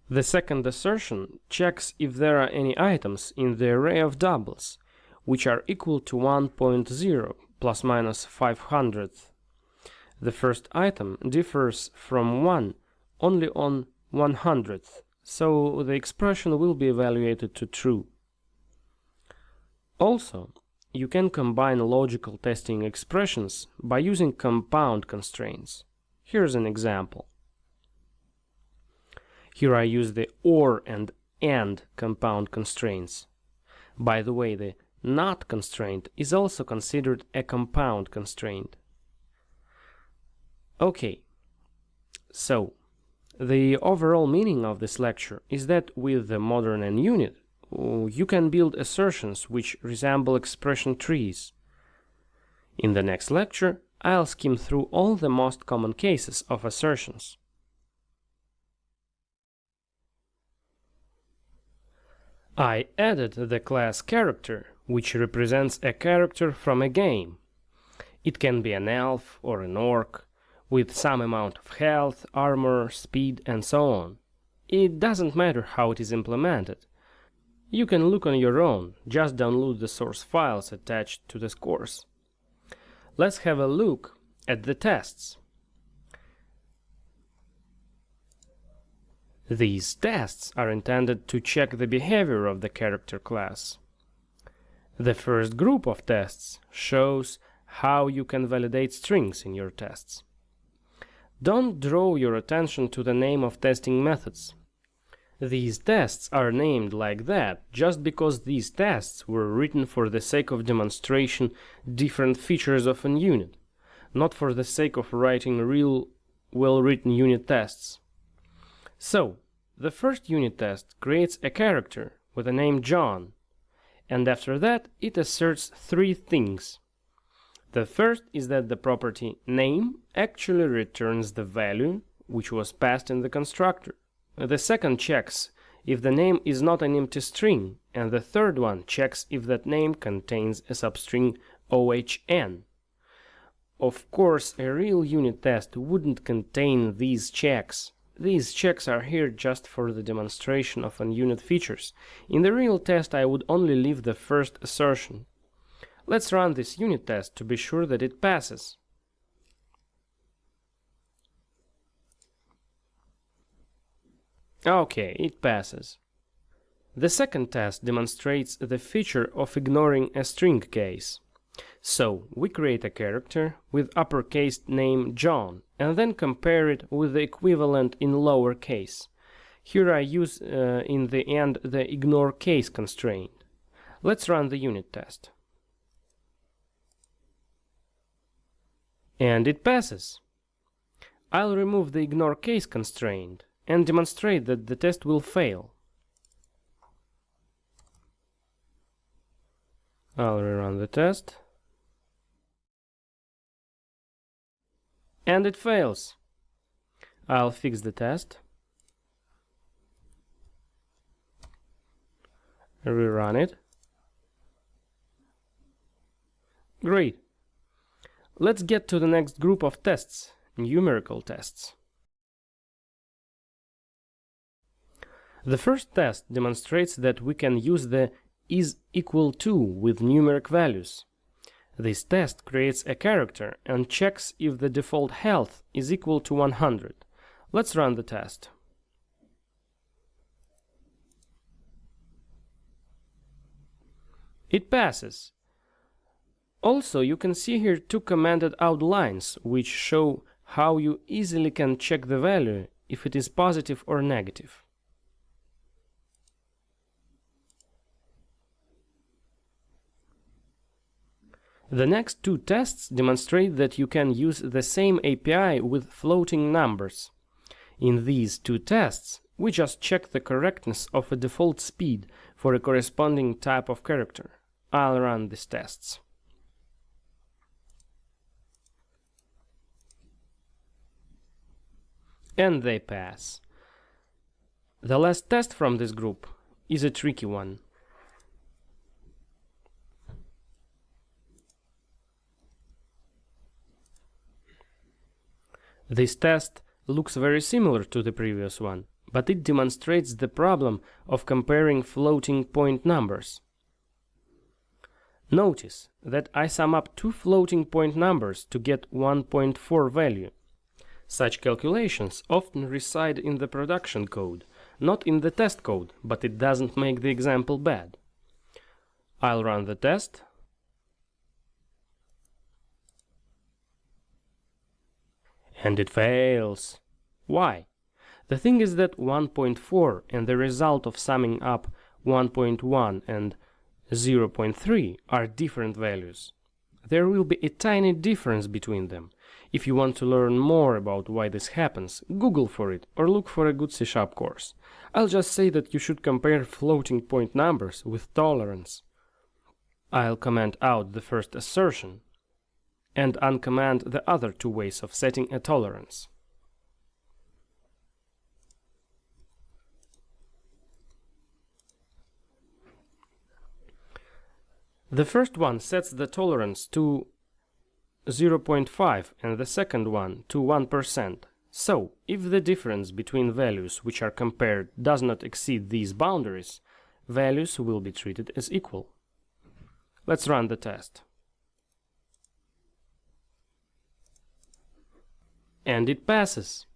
The second assertion checks if there are any items in the array of doubles which are equal to 1.0 plus minus 500th. The first item differs from 1 only on 100th, so the expression will be evaluated to true. Also, you can combine logical testing expressions by using compound constraints. Here's an example. Here I use the OR and AND compound constraints. By the way, the NOT constraint is also considered a compound constraint. Okay, so the overall meaning of this lecture is that with the modern NUnit, you can build assertions which resemble expression trees. In the next lecture, I'll skim through all the most common cases of assertions. I added the class character, which represents a character from a game. It can be an elf or an orc, with some amount of health, armor, speed, and so on. It doesn't matter how it is implemented. You can look on your own, just download the source files attached to this course. Let's have a look at the tests. These tests are intended to check the behavior of the character class. The first group of tests shows how you can validate strings in your tests. Don't draw your attention to the name of testing methods. These tests are named like that just because these tests were written for the sake of demonstration different features of an unit, not for the sake of writing real well-written unit tests. So, the first unit test creates a character with the name John, and after that it asserts three things. The first is that the property name actually returns the value which was passed in the constructor. The second checks if the name is not an empty string, and the third one checks if that name contains a substring OHN. Of course, a real unit test wouldn't contain these checks. These checks are here just for the demonstration of unit features. In the real test, I would only leave the first assertion. Let's run this unit test to be sure that it passes. Okay, it passes. The second test demonstrates the feature of ignoring a string case. So, we create a character with uppercase name John and then compare it with the equivalent in lowercase. Here I use in the end the ignore case constraint. Let's run the unit test. And it passes. I'll remove the ignore case constraint and demonstrate that the test will fail. I'll rerun the test. And it fails. I'll fix the test. Rerun it. Great. Let's get to the next group of tests, numerical tests. The first test demonstrates that we can use the is equal to with numeric values. This test creates a character and checks if the default health is equal to 100. Let's run the test. It passes. Also, you can see here two commented out lines which show how you easily can check the value if it is positive or negative. The next two tests demonstrate that you can use the same API with floating numbers. In these two tests, we just check the correctness of a default speed for a corresponding type of character. I'll run these tests. and they pass. The last test from this group is a tricky one. This test looks very similar to the previous one, but it demonstrates the problem of comparing floating point numbers. Notice that I sum up two floating point numbers to get 1.4 value. Such calculations often reside in the production code, not in the test code, but it doesn't make the example bad. I'll run the test. And it fails. Why? The thing is that 1.4 and the result of summing up 1.1 and 0.3 are different values. There will be a tiny difference between them. If you want to learn more about why this happens, Google for it or look for a good C# course. I'll just say that you should compare floating point numbers with tolerance. I'll comment out the first assertion and uncomment the other two ways of setting a tolerance. The first one sets the tolerance to 0.5 and the second one to 1%. So, if the difference between values which are compared does not exceed these boundaries, values will be treated as equal. Let's run the test. And it passes.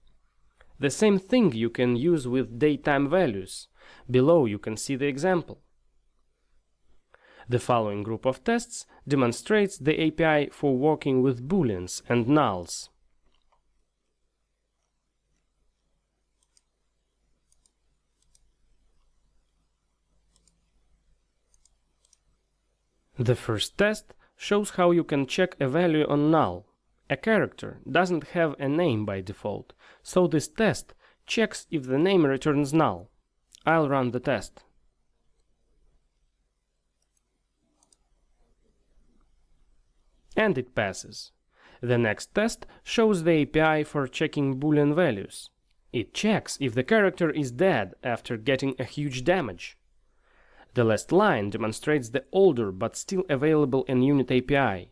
The same thing you can use with datetime values. Below you can see the example. The following group of tests demonstrates the API for working with booleans and nulls. The first test shows how you can check a value on null. A character doesn't have a name by default, so this test checks if the name returns null. I'll run the test. And it passes. The next test shows the API for checking boolean values. It checks if the character is dead after getting a huge damage. The last line demonstrates the older but still available NUnit API.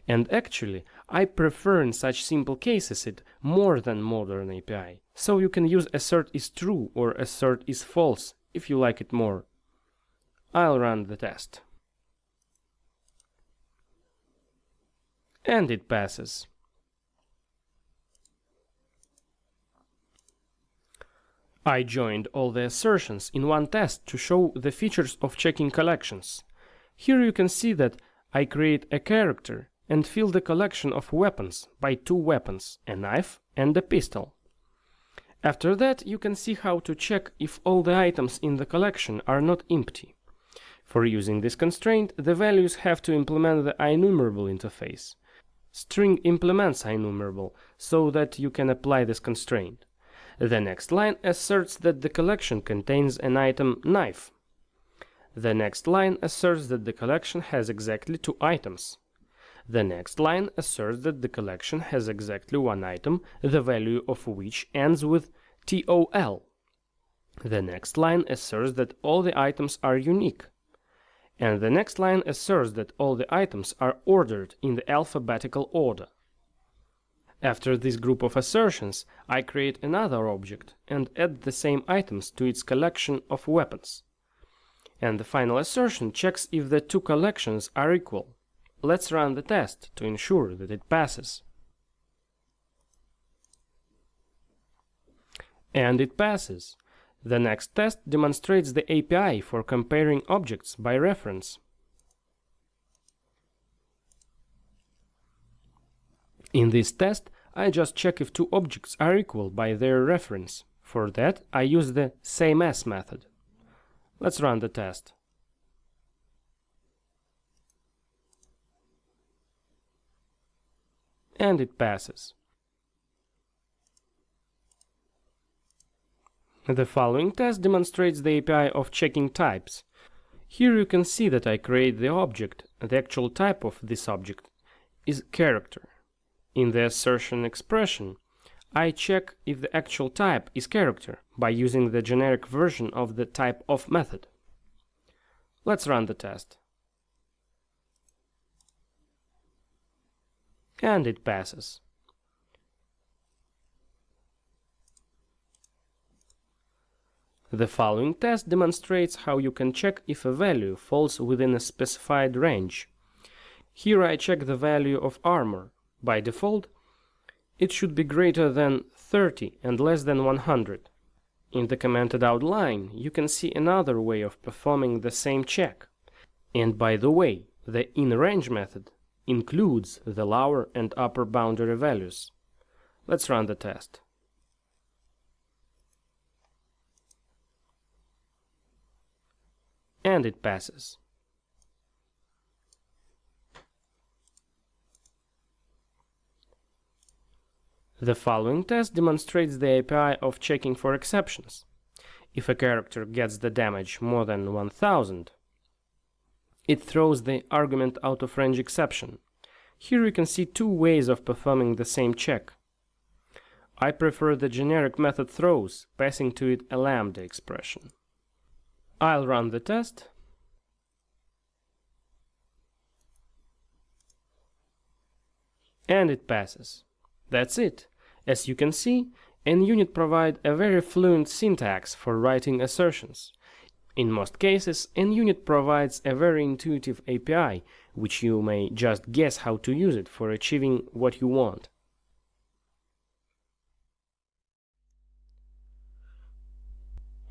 And actually, I prefer in such simple cases it more than modern API. So you can use assert is true or assert is false if you like it more. I'll run the test. And it passes. I joined all the assertions in one test to show the features of checking collections. Here you can see that I create a character and fill the collection of weapons by two weapons, a knife and a pistol. After that, you can see how to check if all the items in the collection are not empty. For using this constraint, the values have to implement the IEnumerable interface. String implements IEnumerable so that you can apply this constraint. The next line asserts that the collection contains an item knife. The next line asserts that the collection has exactly two items. The next line asserts that the collection has exactly one item, the value of which ends with TOL. The next line asserts that all the items are unique. And the next line asserts that all the items are ordered in the alphabetical order. After this group of assertions, I create another object and add the same items to its collection of weapons. And the final assertion checks if the two collections are equal. Let's run the test to ensure that it passes. And it passes. The next test demonstrates the API for comparing objects by reference. In this test, I just check if two objects are equal by their reference. For that, I use the same_as method. Let's run the test. And it passes. The following test demonstrates the API of checking types. Here you can see that I create the object. The actual type of this object is character. In the assertion expression, I check if the actual type is character by using the generic version of the typeOf method. Let's run the test. And it passes. The following test demonstrates how you can check if a value falls within a specified range. Here I check the value of armor. By default, it should be greater than 30 and less than 100. In the commented out line, you can see another way of performing the same check. And by the way, the inRange method includes the lower and upper boundary values. Let's run the test. And it passes. The following test demonstrates the API of checking for exceptions. If a character gets the damage more than 1000, it throws the argument out of range exception. Here you can see two ways of performing the same check. I prefer the generic method throws, passing to it a lambda expression. I'll run the test. And it passes. That's it. As you can see, NUnit provides a very fluent syntax for writing assertions. In most cases, NUnit provides a very intuitive API, which you may just guess how to use it for achieving what you want.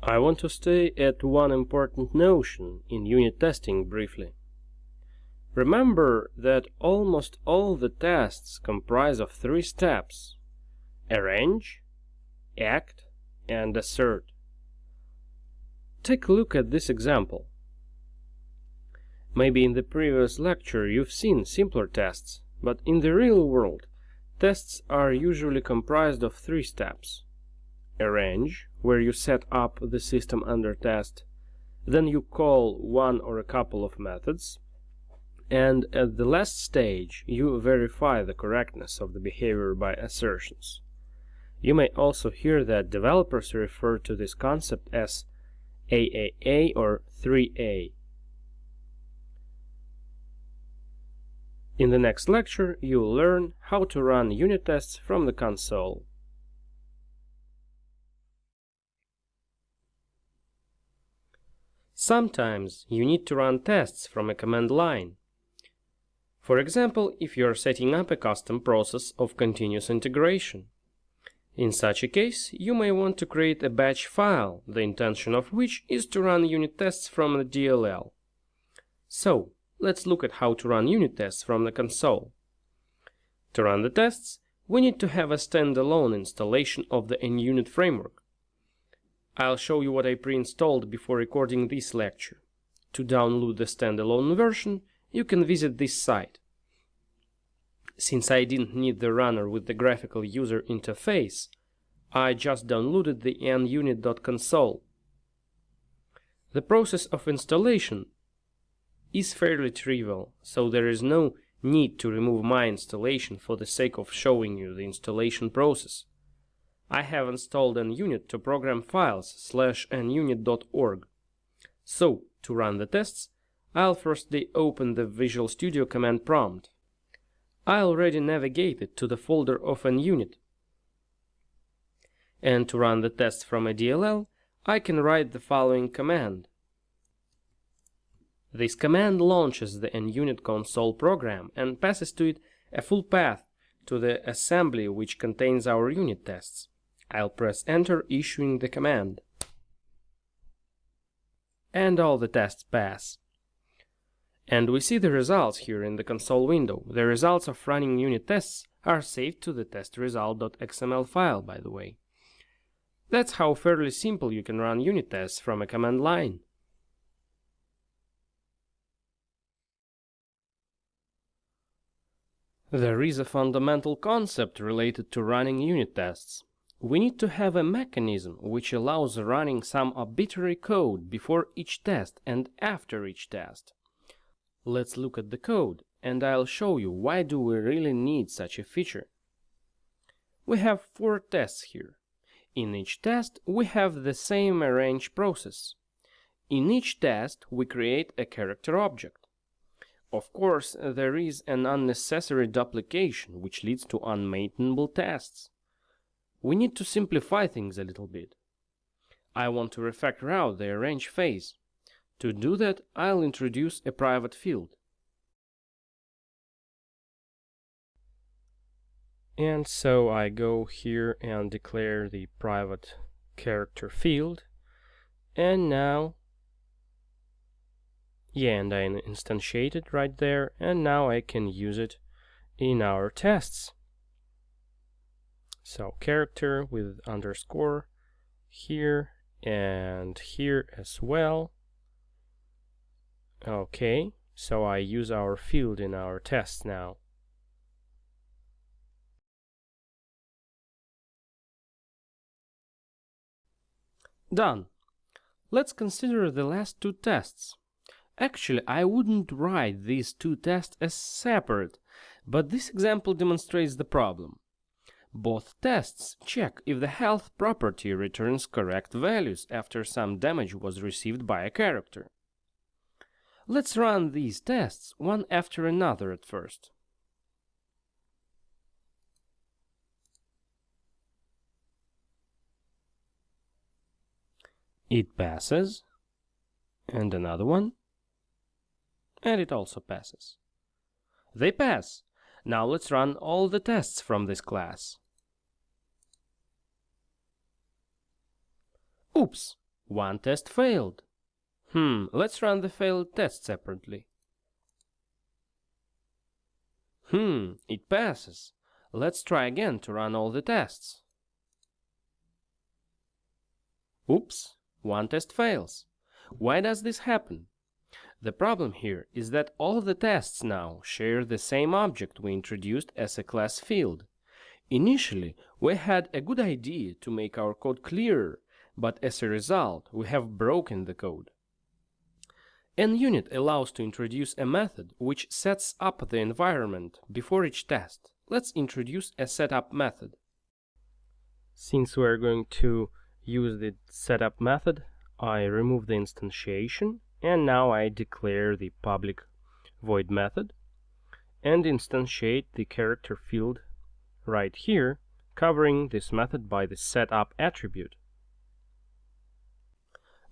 I want to stay at one important notion in unit testing briefly. Remember that almost all the tests comprise of three steps: arrange, act, and assert. Take a look at this example. Maybe in the previous lecture you've seen simpler tests, but in the real world, tests are usually comprised of three steps. Arrange, where you set up the system under test, then you call one or a couple of methods, and at the last stage you verify the correctness of the behavior by assertions. You may also hear that developers refer to this concept as AAA or 3A. In the next lecture, you'll learn how to run unit tests from the console. Sometimes you need to run tests from a command line. For example, if you are setting up a custom process of continuous integration. In such a case, you may want to create a batch file, the intention of which is to run unit tests from the DLL. So, let's look at how to run unit tests from the console. To run the tests, we need to have a standalone installation of the NUnit framework. I'll show you what I pre-installed before recording this lecture. To download the standalone version, you can visit this site. Since I didn't need the runner with the graphical user interface, I just downloaded the NUnit.console. The process of installation is fairly trivial, so there is no need to remove my installation for the sake of showing you the installation process. I have installed NUnit to program files /nunit.org. So, to run the tests, I'll firstly open the Visual Studio command prompt. I already navigated to the folder of NUnit. And to run the tests from a DLL, I can write the following command. This command launches the NUnit console program and passes to it a full path to the assembly which contains our unit tests. I'll press enter, issuing the command. And all the tests pass. And we see the results here in the console window. The results of running unit tests are saved to the testresult.xml file, by the way. That's how fairly simple you can run unit tests from a command line. There is a fundamental concept related to running unit tests. We need to have a mechanism which allows running some arbitrary code before each test and after each test. Let's look at the code, and I'll show you why do we really need such a feature. We have 4 tests here. In each test, we have the same arrange process. In each test, we create a character object. Of course, there is an unnecessary duplication, which leads to unmaintainable tests. We need to simplify things a little bit. I want to refactor out the arrange phase. To do that, I'll introduce a private field. And so I go here and declare the private character field. And now, and I instantiate it right there, and now I can use it in our tests. So character with underscore here and here as well. Okay, so I use our field in our tests now. Done. Let's consider the last 2 tests. Actually, I wouldn't write these 2 tests as separate, but this example demonstrates the problem. Both tests check if the health property returns correct values after some damage was received by a character. Let's run these tests one after another at first. It passes, and another one, and it also passes. They pass. Now let's run all the tests from this class. Oops, one test failed. Let's run the failed test separately. It passes. Let's try again to run all the tests. Oops, one test fails. Why does this happen? The problem here is that all the tests now share the same object we introduced as a class field. Initially, we had a good idea to make our code clearer, but as a result, we have broken the code. NUnit allows to introduce a method which sets up the environment before each test. Let's introduce a setup method. Since we're going to use the setup method, I remove the instantiation, and now I declare the public void method and instantiate the character field right here, covering this method by the setup attribute.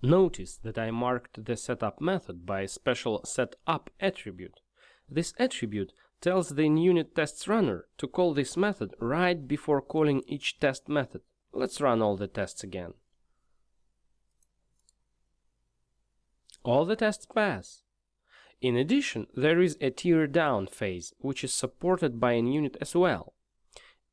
Notice that I marked the setup method by a special setup attribute. This attribute tells the NUnit tests runner to call this method right before calling each test method. Let's run all the tests again. All the tests pass. In addition, there is a tear down phase, which is supported by NUnit as well.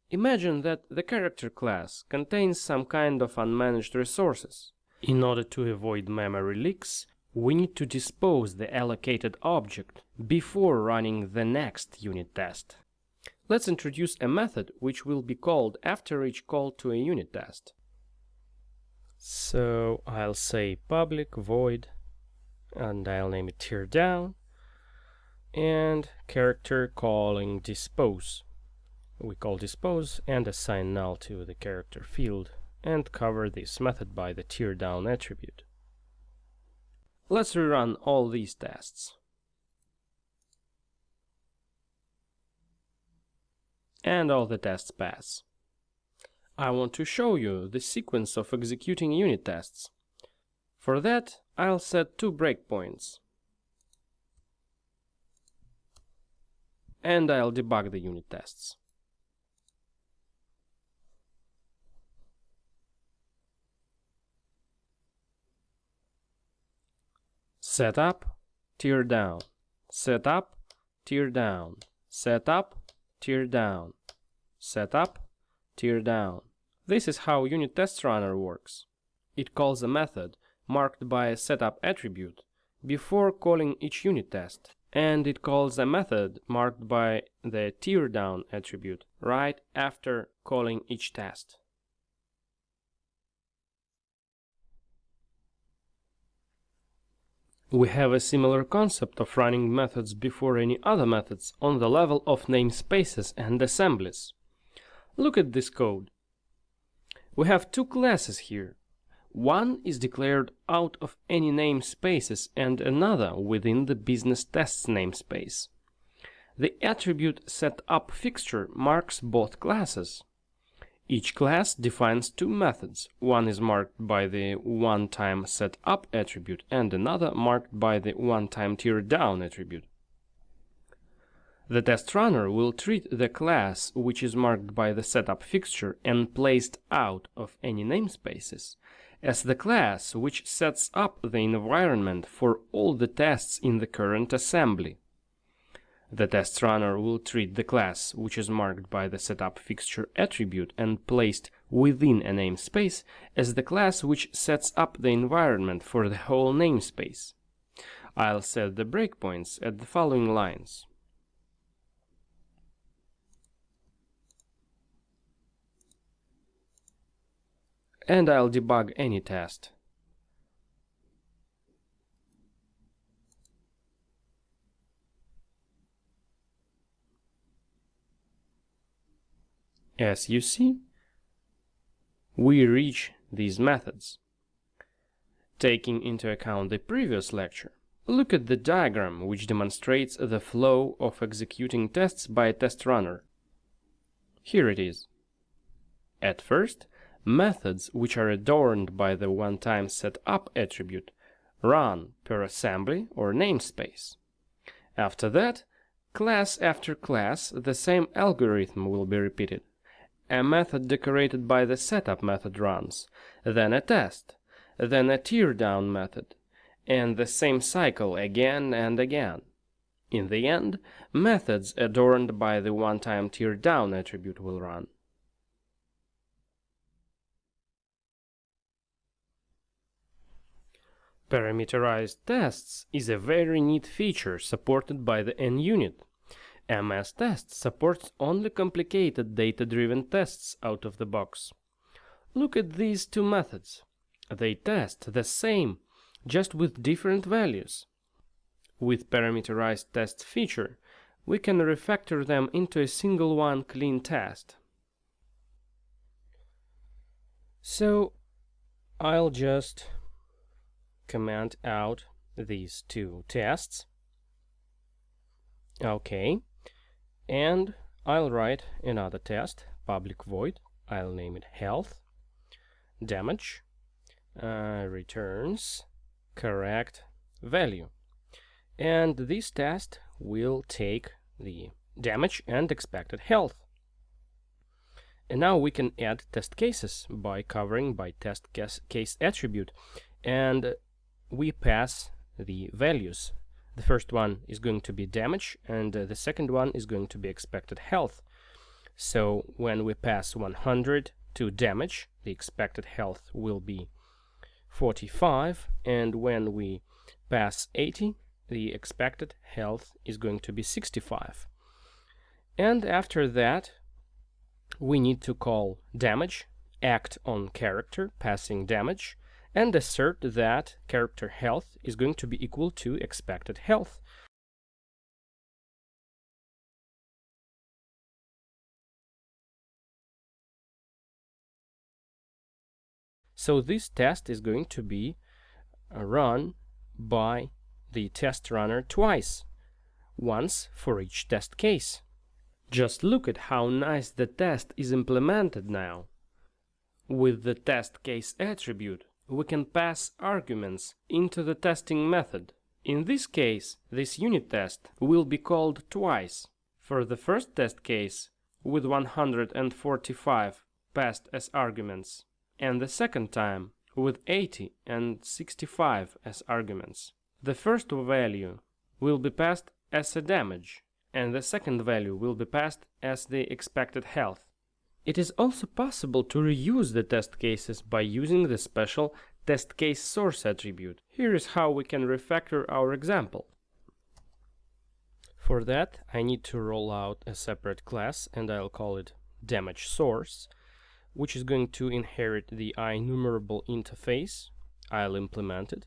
Imagine that the character class contains some kind of unmanaged resources. In order to avoid memory leaks, we need to dispose the allocated object before running the next unit test. Let's introduce a method which will be called after each call to a unit test. So I'll say public void, and I'll name it tear down, and character calling dispose. We call dispose and assign null to the character field, and cover this method by the tear down attribute. Let's rerun all these tests. And all the tests pass. I want to show you the sequence of executing unit tests. For that, I'll set 2 breakpoints. And I'll debug the unit tests. Setup, tear down, setup, tear down, setup, tear down, setup, tear down. This is how unit test runner works. It calls a method marked by a setup attribute before calling each unit test, and it calls a method marked by the tear down attribute right after calling each test. We have a similar concept of running methods before any other methods on the level of namespaces and assemblies. Look at this code. We have two classes here. One is declared out of any namespaces and another within the business tests namespace. The attribute setUpFixture marks both classes. Each class defines two methods. One is marked by the one-time setup attribute and another marked by the one-time teardown attribute. The test runner will treat the class which is marked by the setUpFixture and placed out of any namespaces as the class which sets up the environment for all the tests in the current assembly. The test runner will treat the class which is marked by the setUpFixture attribute and placed within a namespace as the class which sets up the environment for the whole namespace. I'll set the breakpoints at the following lines. And I'll debug any test. As you see, we reach these methods. Taking into account the previous lecture, look at the diagram which demonstrates the flow of executing tests by a test runner. Here it is. At first, methods which are adorned by the one-time setup attribute run per assembly or namespace. After that, class after class, the same algorithm will be repeated. A method decorated by the setup method runs, then a test, then a teardown method, and the same cycle again and again. In the end, methods adorned by the one-time teardown attribute will run. Parameterized tests is a very neat feature supported by the NUnit. MS Test supports only complicated data-driven tests out of the box. Look at these two methods. They test the same, just with different values. With parameterized test feature, we can refactor them into a single one clean test. So I'll just comment out these two tests. Okay. And I'll write another test, public void. I'll name it health. Damage returns correct value. And this test will take the damage and expected health. And now we can add test cases by covering by test case attribute. And we pass the values. The first one is going to be damage, and the second one is going to be expected health. So when we pass 100 to damage, the expected health will be 45, and when we pass 80, the expected health is going to be 65. And after that, we need to call damage, act on character, passing damage, and assert that character health is going to be equal to expected health. So this test is going to be run by the test runner twice, once for each test case. Just look at how nice the test is implemented now. With the test case attribute, we can pass arguments into the testing method. In this case, this unit test will be called twice. For the first test case, with 145 passed as arguments, and the second time with 80 and 65 as arguments. The first value will be passed as a damage, and the second value will be passed as the expected health. It is also possible to reuse the test cases by using the special test case source attribute. Here is how we can refactor our example. For that, I need to roll out a separate class, and I'll call it damage source, which is going to inherit the IEnumerable interface. I'll implement it.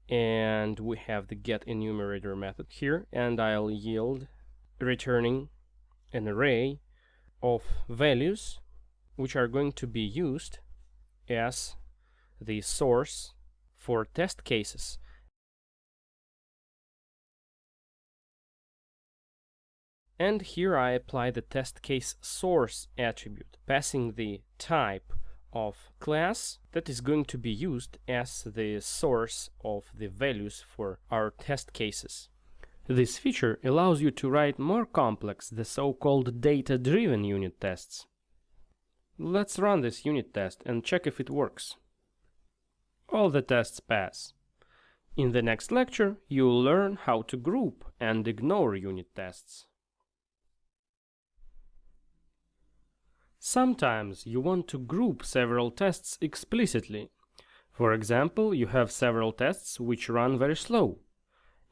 And we have the getEnumerator method here, and I'll yield returning an array of values which are going to be used as the source for test cases. And here I apply the test case source attribute, passing the type of class that is going to be used as the source of the values for our test cases. This feature allows you to write more complex, the so-called data-driven unit tests. Let's run this unit test and check if it works. All the tests pass. In the next lecture, you'll learn how to group and ignore unit tests. Sometimes you want to group several tests explicitly. For example, you have several tests which run very slow,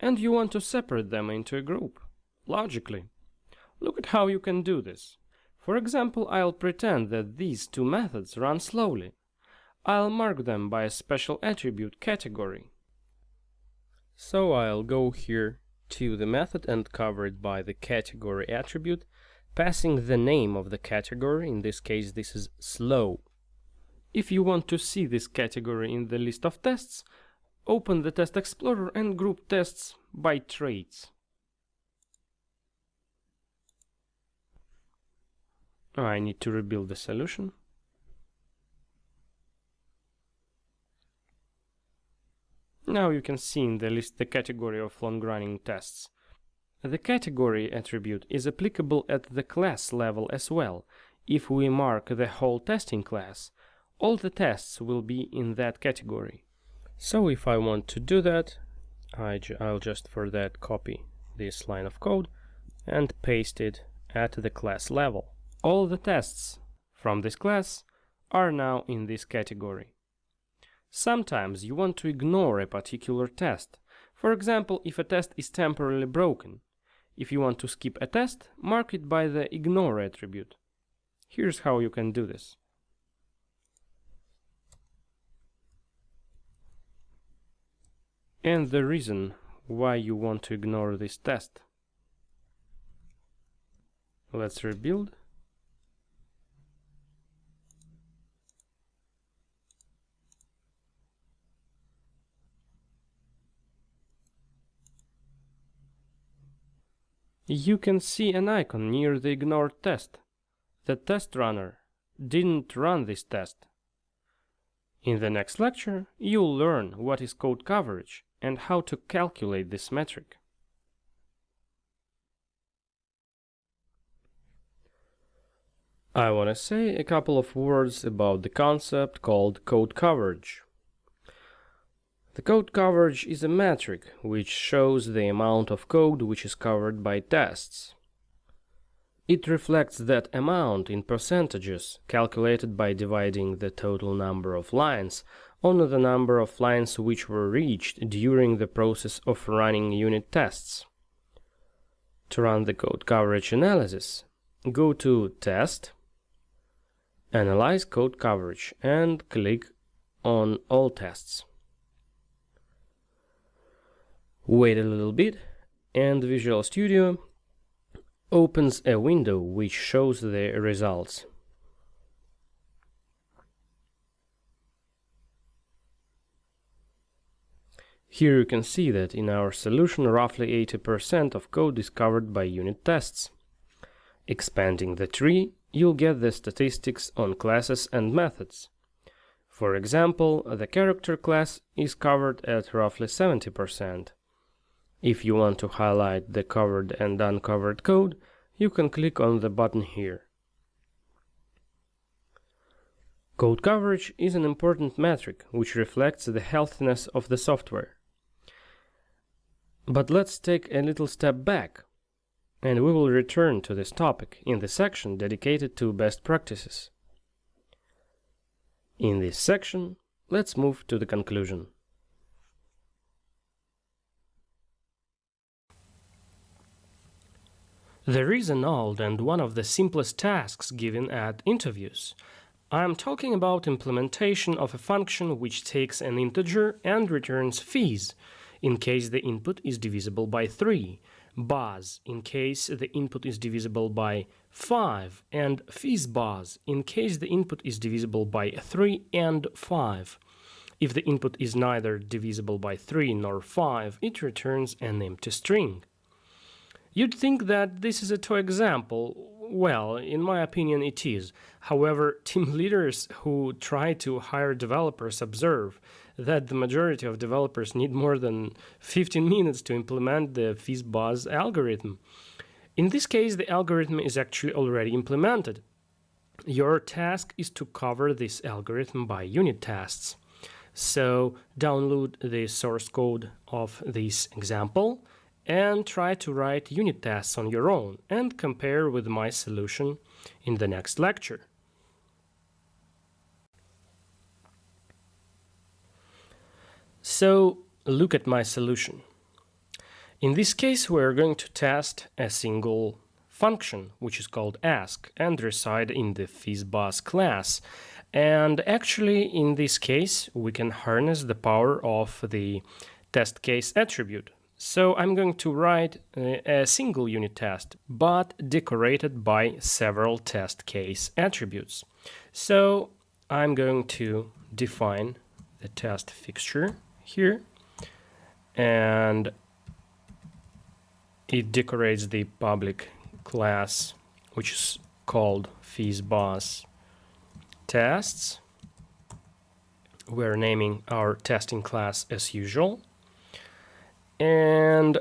and you want to separate them into a group, logically. Look at how you can do this. For example, I'll pretend that these two methods run slowly. I'll mark them by a special attribute category. So I'll go here to the method and cover it by the category attribute, passing the name of the category. In this case, this is slow. If you want to see this category in the list of tests, open the Test Explorer and group tests by traits. I need to rebuild the solution. Now you can see in the list the category of long-running tests. The category attribute is applicable at the class level as well. If we mark the whole testing class, all the tests will be in that category. So if I want to do that, I'll just for that copy this line of code and paste it at the class level. All the tests from this class are now in this category. Sometimes you want to ignore a particular test. For example, if a test is temporarily broken. If you want to skip a test, mark it by the ignore attribute. Here's how you can do this. And the reason why you want to ignore this test. Let's rebuild. You can see an icon near the ignored test. The test runner didn't run this test. In the next lecture, you'll learn what is code coverage and how to calculate this metric. I want to say a couple of words about the concept called code coverage. The code coverage is a metric which shows the amount of code which is covered by tests. It reflects that amount in percentages, calculated by dividing the total number of lines on the number of lines which were reached during the process of running unit tests. To run the code coverage analysis, go to Test, Analyze Code Coverage, and click on All Tests. Wait a little bit, and Visual Studio opens a window which shows the results. Here you can see that in our solution roughly 80% of code is covered by unit tests. Expanding the tree, you'll get the statistics on classes and methods. For example, the character class is covered at roughly 70%. If you want to highlight the covered and uncovered code, you can click on the button here. Code coverage is an important metric which reflects the healthiness of the software. But let's take a little step back, and we will return to this topic in the section dedicated to best practices. In this section, let's move to the conclusion. There is an old and one of the simplest tasks given at interviews. I am talking about implementation of a function which takes an integer and returns fees, in case the input is divisible by 3, buzz in case the input is divisible by 5, and fizz buzz in case the input is divisible by 3 and 5. If the input is neither divisible by 3 nor 5, it returns an empty string. You'd think that this is a toy example. Well, in my opinion, it is. However, team leaders who try to hire developers observe that the majority of developers need more than 15 minutes to implement the fizz-buzz algorithm. In this case, the algorithm is actually already implemented. Your task is to cover this algorithm by unit tests. So download the source code of this example and try to write unit tests on your own and compare with my solution in the next lecture. So look at my solution. In this case, we're going to test a single function, which is called ask and reside in the fizzbuzz class. And actually, in this case, we can harness the power of the test case attribute. So I'm going to write a single unit test, but decorated by several test case attributes. So I'm going to define the test fixture here, and it decorates the public class, which is called fizzbuzz tests. We're naming our testing class as usual. And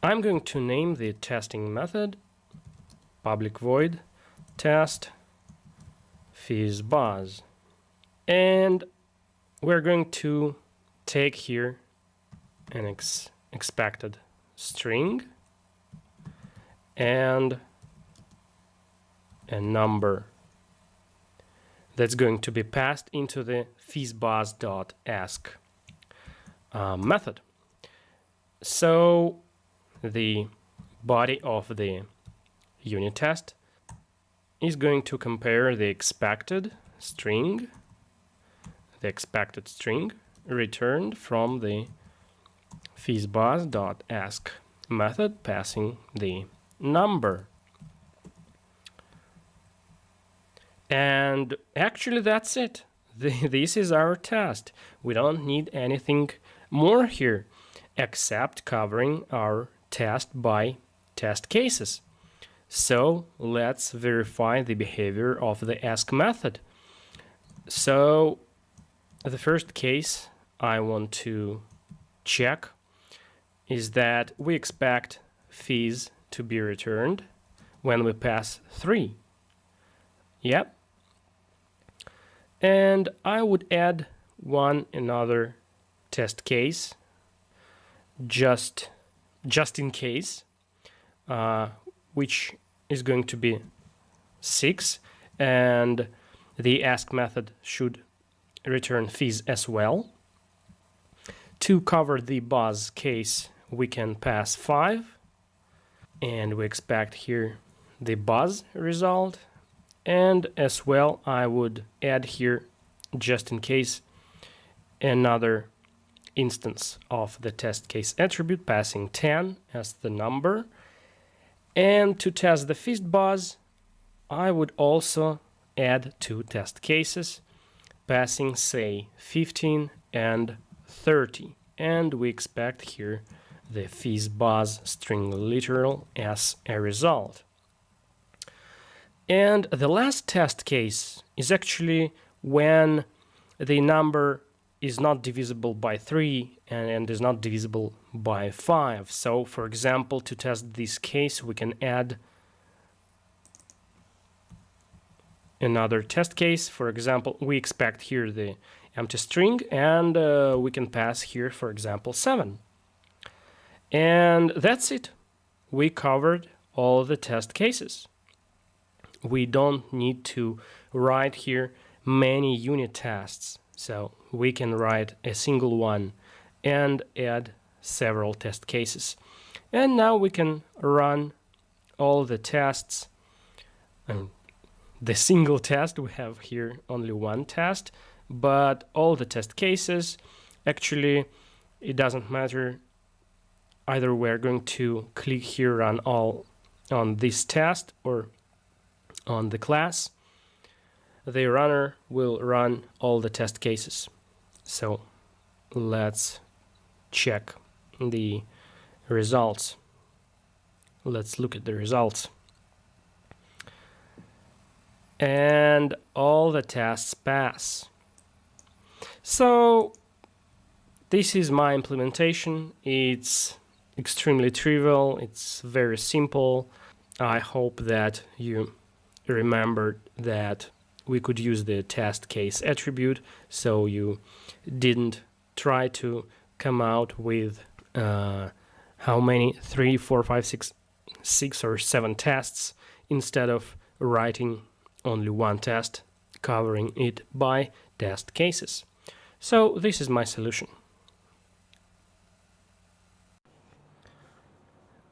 I'm going to name the testing method public void test fizzbuzz. And we're going to take here an expected string and a number that's going to be passed into the fizzbuzz.ask method. So the body of the unit test is going to compare the expected string returned from the fizzbuzz.ask method passing the number. And actually that's it. This is our test. We don't need anything more here except covering our test by test cases. So let's verify the behavior of the ask method. So the first case I want to check is that we expect fizz to be returned when we pass 3. Yep. And I would add another test case just in case, which is going to be 6, and the ask method should return fizz as well. To cover the buzz case, we can pass 5, and we expect here the buzz result. And as well, I would add here, just in case, another instance of the test case attribute passing 10 as the number. And to test the fizzbuzz, I would also add 2 test cases passing, say, 15 and 30. And we expect here the fizzbuzz string literal as a result. And the last test case is actually when the number is not divisible by 3 and is not divisible by 5. So, for example, to test this case, we can add another test case. For example, we expect here the empty string, and we can pass here, for example, 7. And that's it. We covered all the test cases. We don't need to write here many unit tests, so we can write a single one and add several test cases. And now we can run all the tests. And the single test, we have here only one test, but all the test cases, actually it doesn't matter. Either we're going to click here run all on this test or on the class. The runner will run all the test cases. So let's check the results. Let's look at the results. And all the tests pass. So this is my implementation. It's extremely trivial. It's very simple. I hope that you remembered that we could use the test case attribute, so you didn't try to come out with how many 3, 4, 5, 6 or 7 tests instead of writing only one test, covering it by test cases. So this is my solution.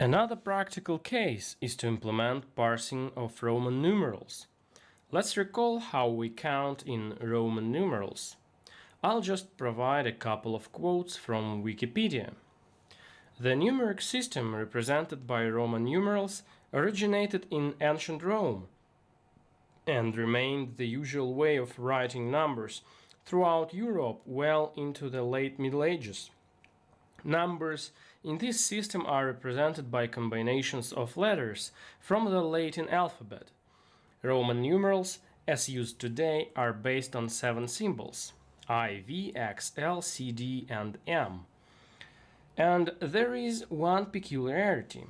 Another practical case is to implement parsing of Roman numerals. Let's recall how we count in Roman numerals. I'll just provide a couple of quotes from Wikipedia. The numeric system represented by Roman numerals originated in ancient Rome and remained the usual way of writing numbers throughout Europe well into the late Middle Ages. Numbers in this system are represented by combinations of letters from the Latin alphabet. Roman numerals, as used today, are based on 7 symbols: I, V, X, L, C, D, and M. And there is one peculiarity.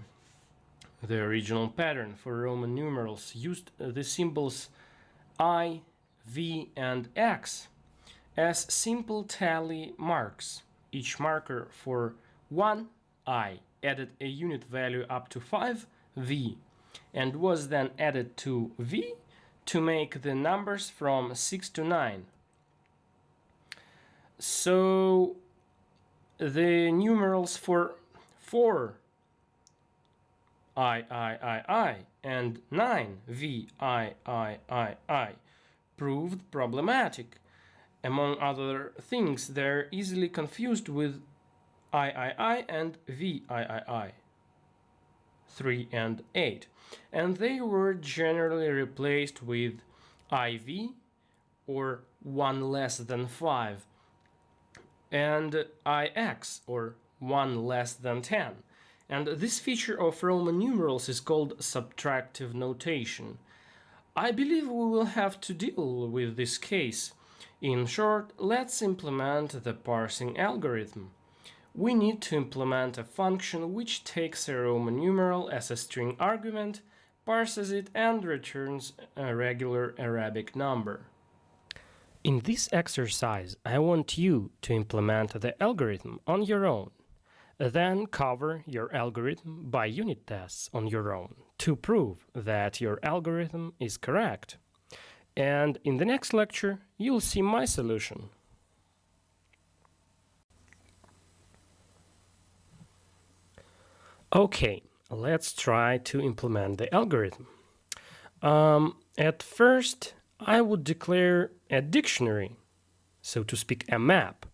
The original pattern for Roman numerals used the symbols I, V, and X as simple tally marks. Each marker for one I added a unit value up to 5 V and was then added to V to make the numbers from 6 to 9. So the numerals for 4 I and 9 I proved problematic. Among other things, they're easily confused with I and VII, 3 and 8, and they were generally replaced with IV, or 1 less than 5, and IX, or 1 less than 10. And this feature of Roman numerals is called subtractive notation. I believe we will have to deal with this case. In short, let's implement the parsing algorithm. We need to implement a function which takes a Roman numeral as a string argument, parses it, and returns a regular Arabic number. In this exercise, I want you to implement the algorithm on your own. Then cover your algorithm by unit tests on your own to prove that your algorithm is correct. And in the next lecture, you'll see my solution. Okay, let's try to implement the algorithm. At first, I would declare a dictionary, so to speak, a map,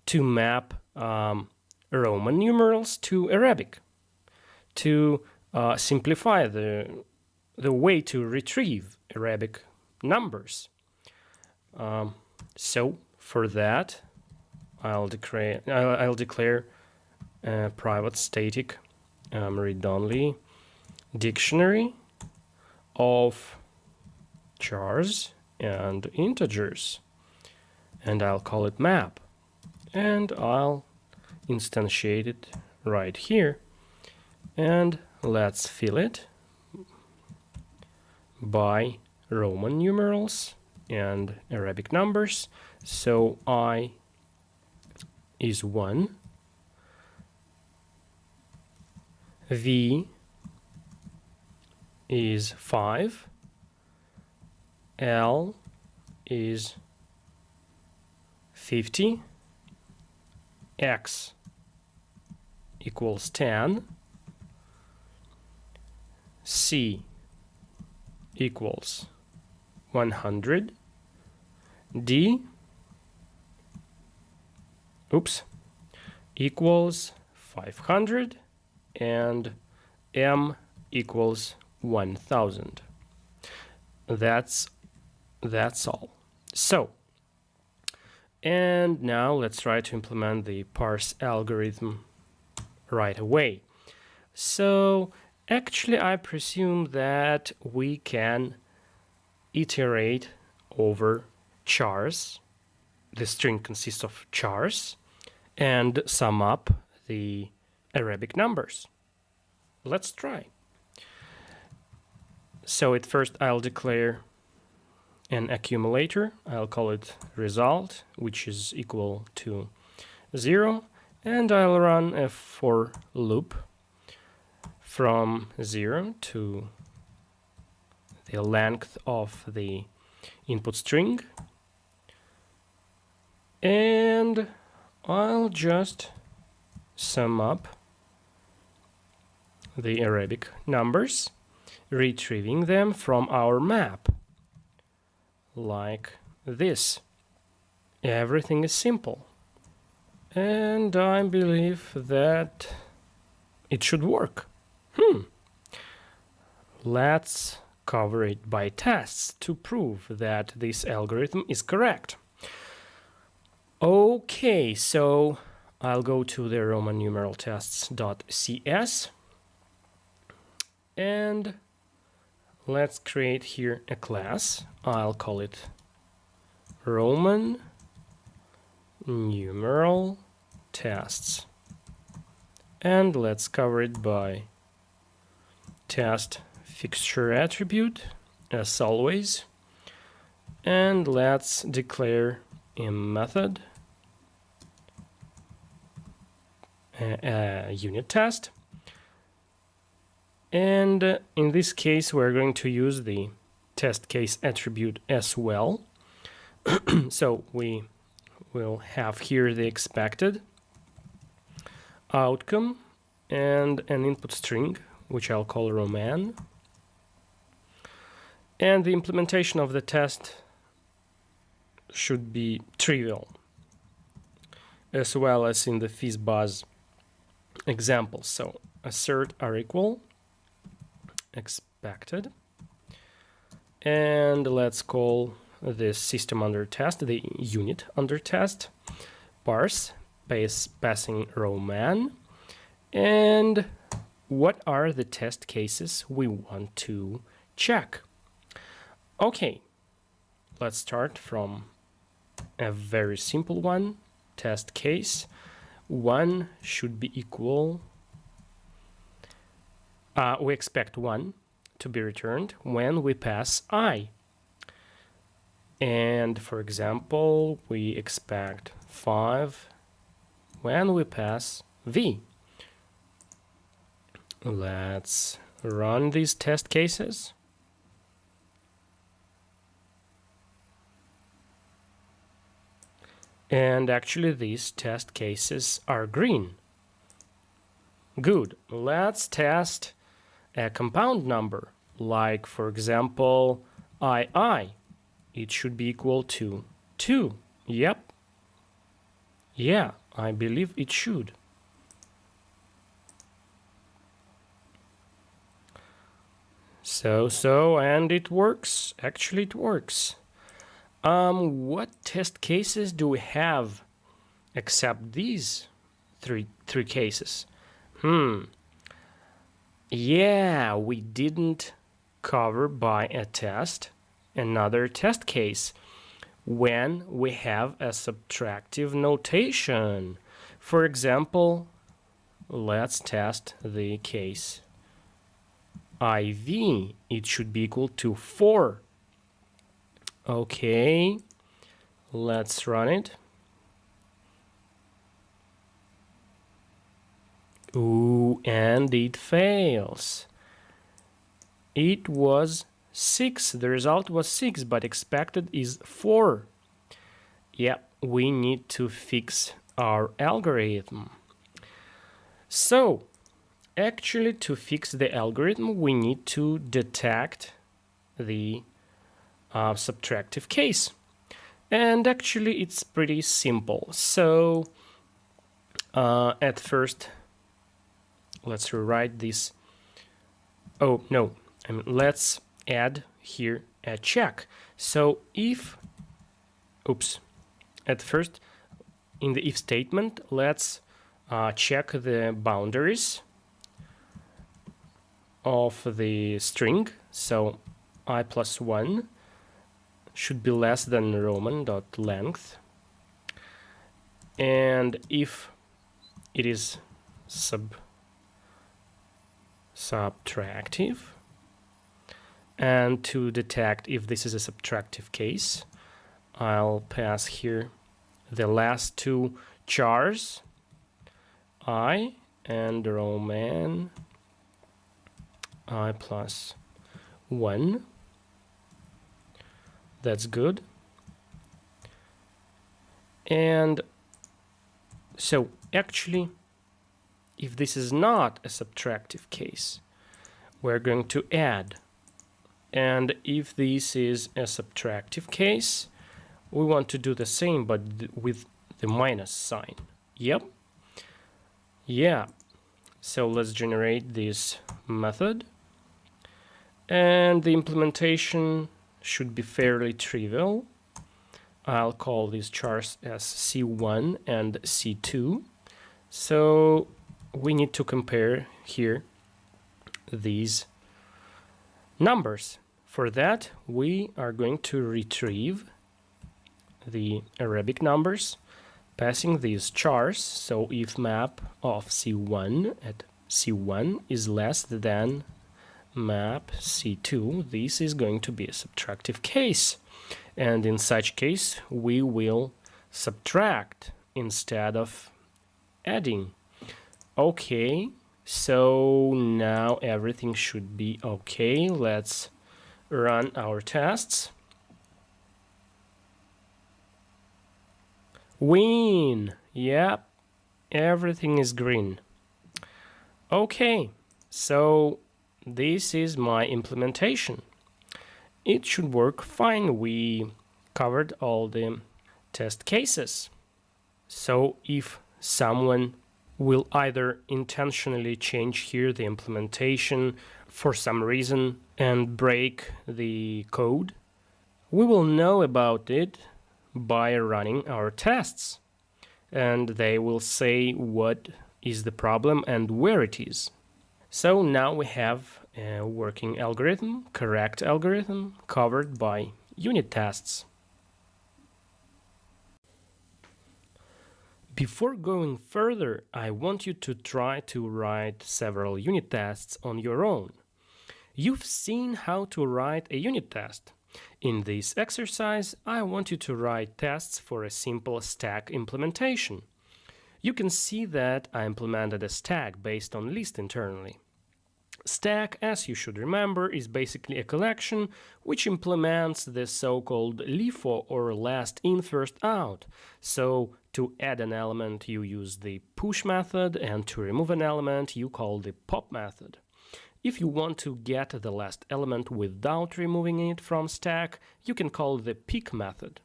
to map Roman numerals to Arabic, to simplify the way to retrieve Arabic numbers. So for that, I'll declare a private static read-only dictionary of chars and integers, and I'll call it map, and I'll instantiate it right here, and let's fill it by Roman numerals and Arabic numbers. So I is 1, V is 5, L is 50, X equals 10, C equals 100, D equals 500 and m equals 1000. That's all. So, and now let's try to implement the parse algorithm right away. So actually I presume that we can iterate over chars. The string consists of chars and sum up the Arabic numbers. Let's try. So at first I'll declare an accumulator. I'll call it result, which is equal to 0, and I'll run a for loop from 0 to the length of the input string, and I'll just sum up the Arabic numbers, retrieving them from our map, like this. Everything is simple, and I believe that it should work. Let's cover it by tests to prove that this algorithm is correct. Okay, so I'll go to the Roman numeral tests.cs and let's create here a class. I'll call it Roman numeral tests, and let's cover it by test fixture attribute as always, and let's declare a method, a unit test, and in this case we're going to use the test case attribute as well. So we will have here the expected outcome and an input string, which I'll call Roman, and the implementation of the test should be trivial, as well as in the FizzBuzz example. So assert are equal expected, and let's call this system under test, the unit under test, parse, passing Roman, and what are the test cases we want to check. Okay, let's start from a very simple one. Test case 1 should be equal, we expect 1 to be returned when we pass I. And for example, we expect 5 when we pass V. Let's run these test cases. And actually these test cases are green. Good. Let's test a compound number, like for example II. It should be equal to 2. Yep. Yeah, I believe it should. And it works. Actually, it works. What test cases do we have except these three cases? Yeah, we didn't cover by a test another test case when we have a subtractive notation. For example, let's test the case IV. It should be equal to 4. Okay, let's run it. Ooh, and it fails. It was 6. The result was 6, but expected is 4. Yep, we need to fix our algorithm. So, actually, to fix the algorithm, we need to detect the subtractive case. And actually, it's pretty simple. So, at first, let's rewrite this. Oh no, let's add here a check. So if, oops, at first in the if statement, let's check the boundaries of the string. So I plus 1 should be less than Roman.length. And if it is subtractive, and to detect if this is a subtractive case, I'll pass here the last two chars, I and Roman I plus 1. That's good. And so actually, if this is not a subtractive case, we're going to add. And if this is a subtractive case, we want to do the same, but with the minus sign. Yep. Yeah. So let's generate this method. And the implementation should be fairly trivial. I'll call these chars as C1 and C2. So we need to compare here these numbers. For that, we are going to retrieve the Arabic numbers, passing these chars. So if map of C1 at C1 is less than map C2, this is going to be a subtractive case. And in such case, we will subtract instead of adding. Okay, so now everything should be okay. Let's run our tests. Win! Yep, everything is green. Okay, so this is my implementation. It should work fine. We covered all the test cases. So if someone will either intentionally change here the implementation for some reason and break the code, we will know about it by running our tests. And they will say what is the problem and where it is. So now we have a working algorithm, correct algorithm, covered by unit tests. Before going further, I want you to try to write several unit tests on your own. You've seen how to write a unit test. In this exercise, I want you to write tests for a simple stack implementation. You can see that I implemented a stack based on list internally. Stack, as you should remember, is basically a collection which implements the so-called LIFO or last in first out. So to add an element you use the push method, and to remove an element you call the pop method. If you want to get the last element without removing it from stack, you can call the pick method.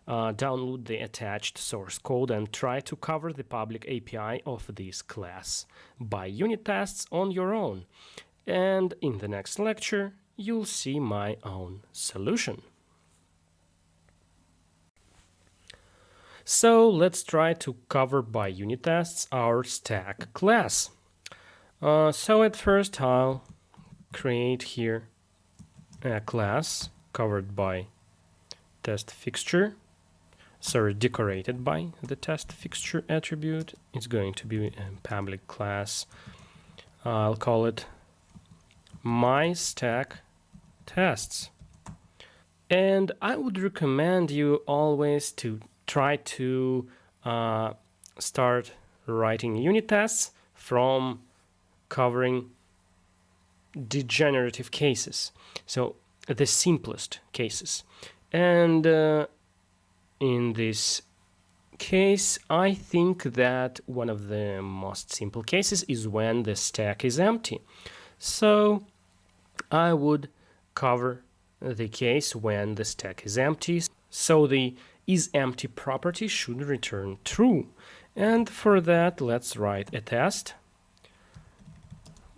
Download the attached source code and try to cover the public API of this class by unit tests on your own. And in the next lecture, you'll see my own solution. So let's try to cover by unit tests our stack class. So at first I'll create here a class covered by test fixture. Sorry, decorated by the test fixture attribute. It's going to be a public class. I'll call it my stack tests. And I would recommend you always to try to start writing unit tests from covering degenerative cases, so the simplest cases. And in this case, I think that one of the most simple cases is when the stack is empty. So I would cover the case when the stack is empty. So the isEmpty property should return true. And for that, let's write a test.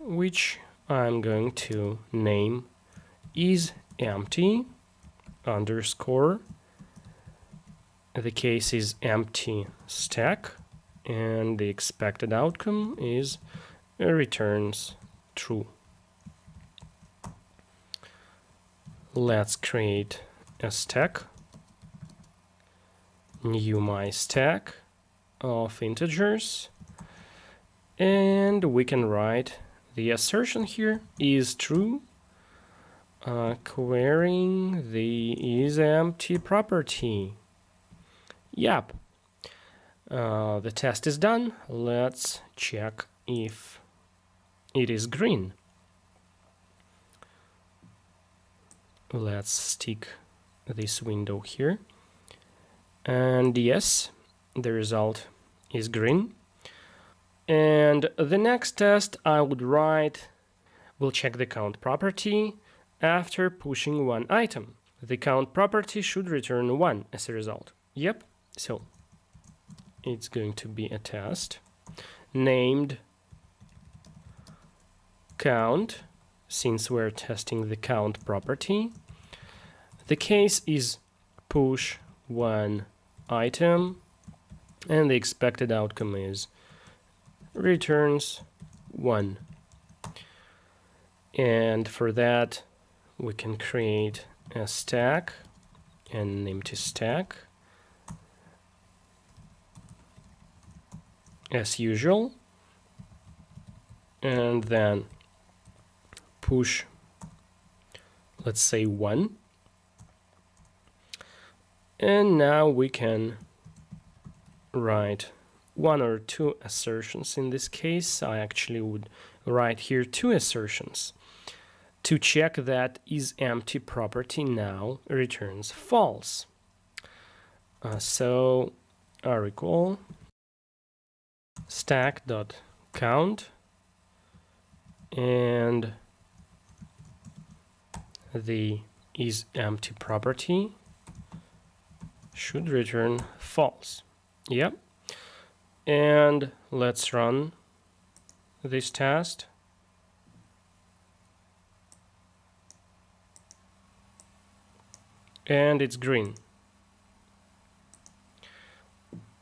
which I'm going to name is empty underscore. The case is empty stack, and the expected outcome is returns true. Let's create a stack, new my stack of integers, and we can write the assertion here is true, querying the isEmpty property. Yep, the test is done. Let's check if it is green. Let's stick this window here, and yes, the result is green. And the next test I would write will check the count property after pushing one item. The count property should return 1 as a result. Yep, so it's going to be a test named count, since we're testing the count property. The case is push one item, and the expected outcome is returns 1. And for that, we can create a stack, an empty stack, as usual, and then push, let's say 1. And now we can write 1 or 2 assertions. In this case, I actually would write here 2 assertions to check that isEmpty property now returns false. So I recall stack.count, and the isEmpty property should return false. Yep. And let's run this test. And it's green.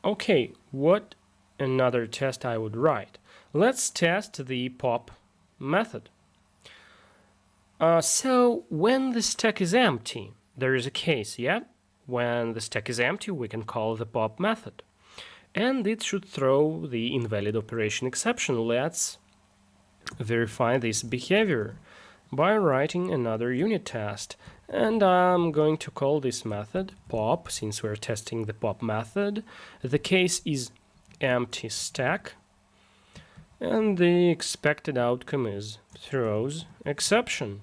Okay, what another test I would write? Let's test the pop method. So when the stack is empty, there is a case, yeah? When the stack is empty, we can call the pop method, and it should throw the invalid operation exception. Let's verify this behavior by writing another unit test, and I'm going to call this method pop, since we're testing the pop method. The case is empty stack, and the expected outcome is throws exception.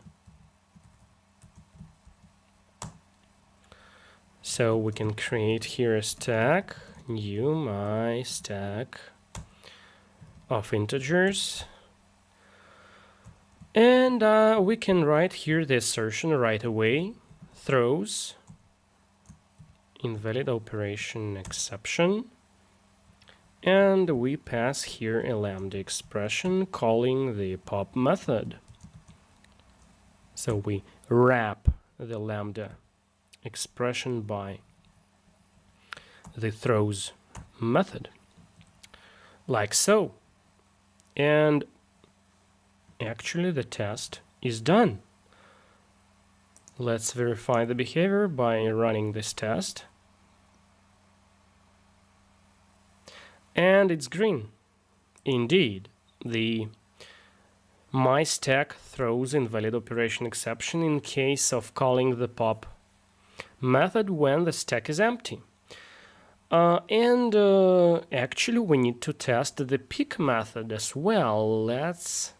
So we can create here a stack, new my stack of integers, and we can write here the assertion right away, throws invalid operation exception, and we pass here a lambda expression calling the pop method. So we wrap the lambda expression by the throws method, like so. And actually the test is done. Let's verify the behavior by running this test. And it's green. Indeed, the my stack throws invalid operation exception in case of calling the pop method when the stack is empty. Actually we need to test the pick method as well. Let's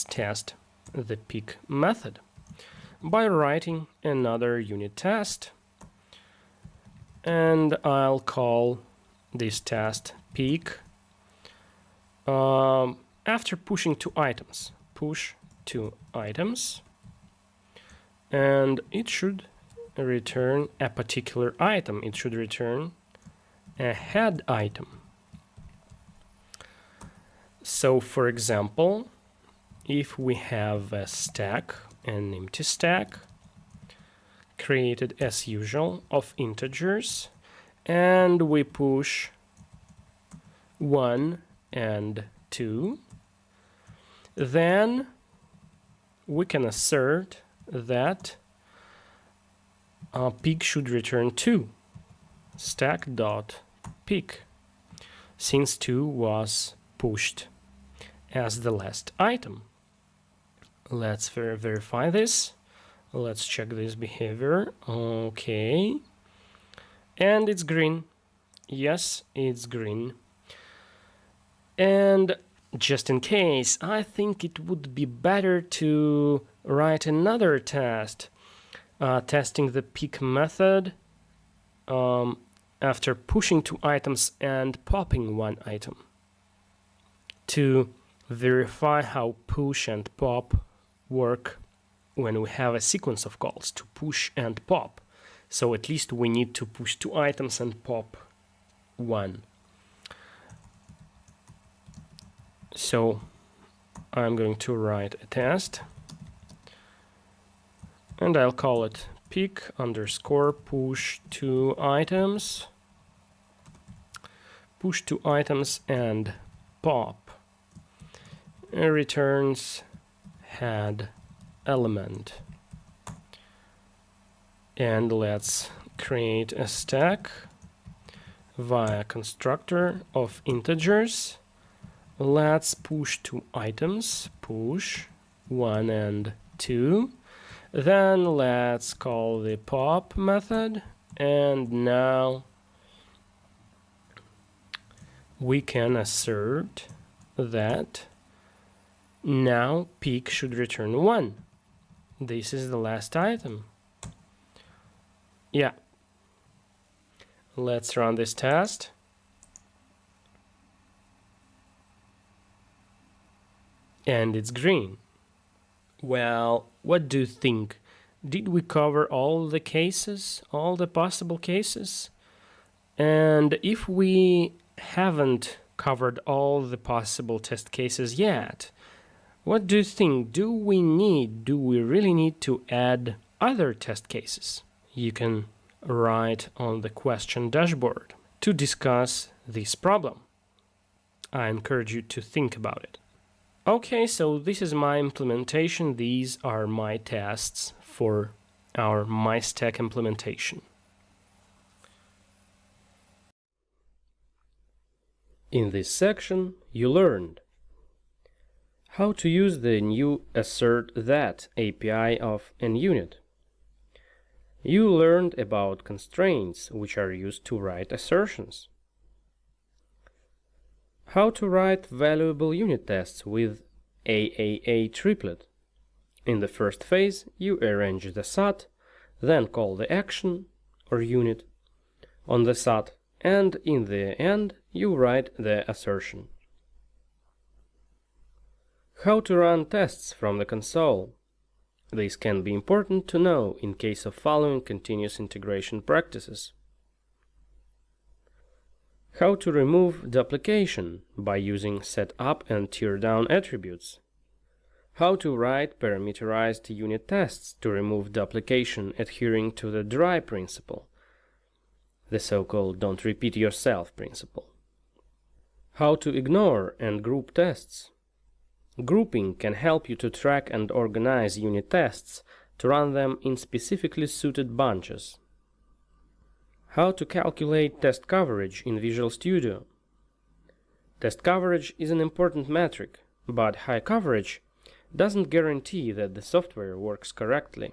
test the pick method by writing another unit test, and I'll call this test pick after pushing 2 items. Push 2 items, and it should return a particular item. It should return a head item. So for example, if we have a stack, an empty stack, created as usual of integers, and we push 1 and 2, then we can assert that peak should return 2, stack.peak, since 2 was pushed as the last item. Let's verify this. Let's check this behavior. Okay. And it's green. Yes, it's green. And just in case, I think it would be better to write another test, testing the peak method after pushing 2 items and popping 1 item, to verify how push and pop work when we have a sequence of calls to push and pop. So at least we need to push 2 items and pop 1. So I'm going to write a test, and I'll call it peak underscore push 2 items, push 2 items and pop. It returns head element. And let's create a stack via constructor of integers. Let's push 2 items, push 1 and 2. Then let's call the pop method, and now we can assert that now peak should return 1. This is the last item. Yeah. Let's run this test. And it's green. Well, what do you think? Did we cover all the cases, all the possible cases? And if we haven't covered all the possible test cases yet, what do you think? Do we really need to add other test cases? You can write on the question dashboard to discuss this problem. I encourage you to think about it. Okay, so this is my implementation. These are my tests for our MyStack implementation. In this section, you learned how to use the new assert that API of NUnit. You learned about constraints, which are used to write assertions. How to write valuable unit tests with AAA triplet. In the first phase, you arrange the SAT, then call the action or unit on the SAT, and in the end, you write the assertion. How to run tests from the console. This can be important to know in case of following continuous integration practices. How to remove duplication by using setup and tear down attributes. How to write parameterized unit tests to remove duplication adhering to the dry principle, the so-called don't repeat yourself principle. How to ignore and group tests. Grouping can help you to track and organize unit tests to run them in specifically suited bunches. How to calculate test coverage in Visual Studio. Test coverage is an important metric, but high coverage doesn't guarantee that the software works correctly.